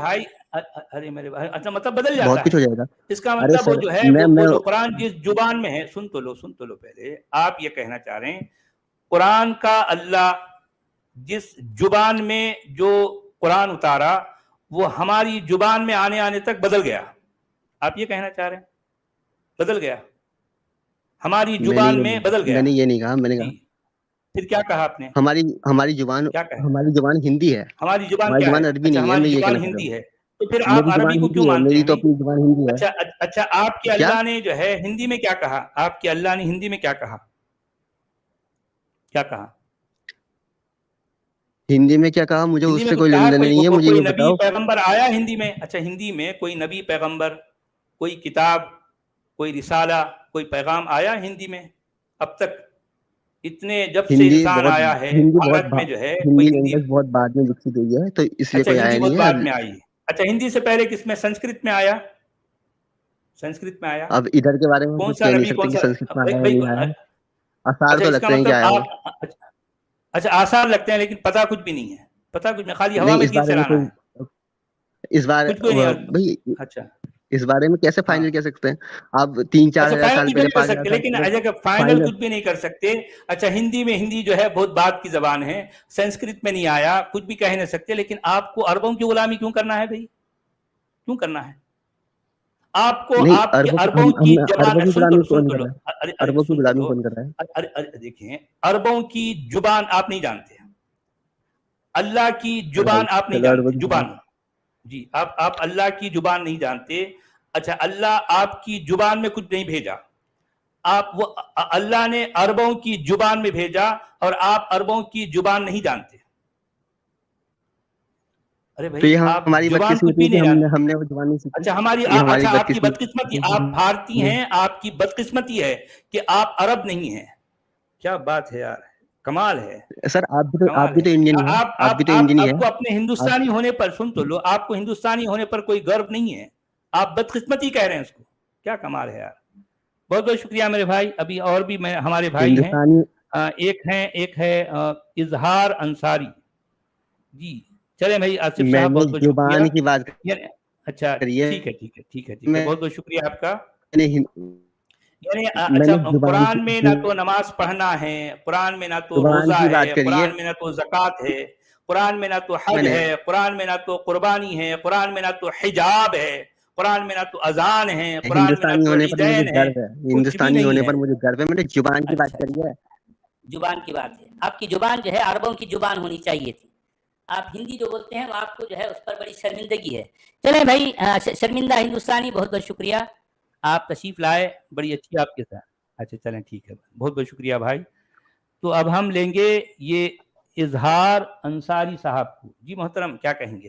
بھائی اچھا مطلب بدل جاتا بہت کچھ ہو ہے. جائے گا. اس کا ارے مطلب وہ سر جو ہے وہ جو قرآن جس زبان میں ہے، سن تو لو پہلے. آپ یہ کہنا چاہ رہے ہیں قرآن کا اللہ جس زبان میں جو قرآن اتارا وہ ہماری زبان میں آنے تک بدل گیا. آپ یہ کہنا چاہ رہے ہیں بدل گیا، ہماری زبان میں بدل گیا؟ میں نے یہ نہیں کہا. میں نے کہا پھر کیا کہا آپ نے؟ ہماری زبان ہندی ہے. ہماری زبان ہماری کیا زبان ہے؟ عربی اچھا نہیں ہے. ہماری میں یہ زبان کہنا چاہ رہا ہندی ہوں. ہے، تو پھر آپ میری عربی زبان کو کیوں ہندی ہے. مانتے میری ہیں؟ تو اپنی زبان ہندی ہے. اچھا آپ کے کیا؟ اللہ نے جو ہے ہندی میں کیا کہا؟ آپ کے اللہ نے ہندی میں کیا کہا؟ کیا کہا ہندی میں؟ کیا کہا مجھے ہندی اس میں سے کچھ کوئی کہا؟ لینا دینا نہیں ہے. مجھے کوئی یہ نبی بتاؤ پیغمبر آیا ہندی میں؟ اچھا ہندی میں کوئی نبی پیغمبر، کوئی کتاب، کوئی رسالہ، کوئی پیغام آیا ہندی میں اب تک؟ اتنے جب سے انسان آیا ہے بھارت میں جو ہے کوئی ہندی ہندی. لینگویج بہت بعد میں وکست ہوئی ہے تو اس لیے اچھا کوئی ہندی آیا بہت نہیں ہے. بعد میں آئی ہے. اچھا ہندی سے پہلے کس میں؟ سنسکرت میں آیا. سنسکرت میں آیا. اب ادھر کے بارے میں کون کچھ سا کہہ نہیں نبی سکتے کون کہ سا؟ سنسکرت میں آیا نہیں آیا. آثار اچھا تو اس کا لگتے ہیں کہ مطلب آیا ہو. آپ اچھا آثار لگتے ہیں لیکن پتہ کچھ بھی نہیں ہے. پتہ کچھ میں خالی ہوا نہیں میں اس تیر بارے میں چلانا ہے، اس بارے کچھ کوئی نہیں. بھائی اچھا اس بارے میں کیسے ہاں فائنل کہہ سکتے ہیں آپ؟ 3-4 اچھا ہزار فائنل سال کیوں پہلے نہیں کر 5,000 سکتے؟ سال لیکن پہلے اگر فائنل کچھ بھی نہیں کر سکتے. اچھا ہندی جو ہے بہت بعد کی زبان ہے، سنسکرت میں نہیں آیا، کچھ بھی کہہ نہیں سکتے، لیکن آپ کو عربوں کی غلامی کیوں کرنا ہے بھائی؟ کیوں کرنا ہے آپ کو؟ نہیں آپ کے عربوں ہم کی عربوں زبان کی سن غلامی تو کون کر لو. رہا ہے؟ ارے عربوں کی سن تو غلامی لو. کون کر رہا ہے؟ ارے دیکھیں عربوں کی زبان آپ نہیں جانتے، اللہ کی زبان آپ نہیں چلو عربوں جانتے. کی زبان جی آپ اللہ کی زبان نہیں جانتے. اچھا اللہ آپ کی زبان میں کچھ نہیں بھیجا، وہ اللہ نے عربوں کی زبان میں بھیجا اور آپ عربوں کی زبان نہیں جانتے. ارے تو بھائی یہ آپ ہماری زبان کچھ بدقسمتی بھی ہے کہ نہیں جانتے. ہم نے وہ زبان نہیں سیکھی. اچھا یہ ہماری آپ کی بدقسمتی، آپ بھارتی ہیں، آپ کی بدقسمتی ہے کہ آپ عرب نہیں ہیں. کیا بات ہے یار، کمال ہے سر. آپ کمال بھی ہے. تو انڈین ہیں. آپ بھی تو انڈین ہی آپ ہیں. کو اپنے ہندوستانی ہونے پر سن تو لو، آپ کو ہندوستانی ہونے پر کوئی گرو نہیں ہے، آپ بدقسمتی کہہ رہے ہیں اس کو. کیا کمال ہے یار. بہت بہت شکریہ میرے بھائی. ابھی اور بھی ہمارے بھائی ہیں، ایک ہے اظہار انصاری جی. چلے بھائی آصف میں صاحب نے بہت بہت زبان کی شکریہ. بات اچھا کری ہے. ٹھیک ہے بہت بہت شکریہ آپ کا. یعنی میں اچھا نے قرآن میں نہ تو نماز پڑھنا ہے، قرآن میں نہ تو زبان روزہ کی ہے، بات کری ہے. قرآن میں نہ تو زکوٰۃ ہے، قرآن میں نہ تو حج ہے، قرآن میں نہ تو قربانی ہے، قرآن میں نہ تو حجاب ہے، قرآن میں نہ تو اذان ہے، قرآن میں نہ ہندوستانی تو ہونے پر مجھے عیدین ہے. گرو ہے. کچھ بھی ہندوستانی نہیں ہونے ہے. پر مجھے گرو ہے. میں نے زبان کی بات اچھا کری ہے. زبان کی بات ہے. آپ کی زبان جو ہے عربوں کی زبان ہونی چاہیے تھی. آپ ہندی جو بولتے ہیں وہ آپ کو جو ہے اس پر بڑی شرمندگی ہے. چلیں بھائی شرمندہ ہندوستانی بہت بہت شکریہ، آپ تشریف لائے، بڑی اچھی آپ کے ساتھ. اچھا چلیں ٹھیک ہے، بہت بہت شکریہ بھائی. تو اب ہم لیں گے یہ اظہار انصاری صاحب کو. جی محترم کیا کہیں گے؟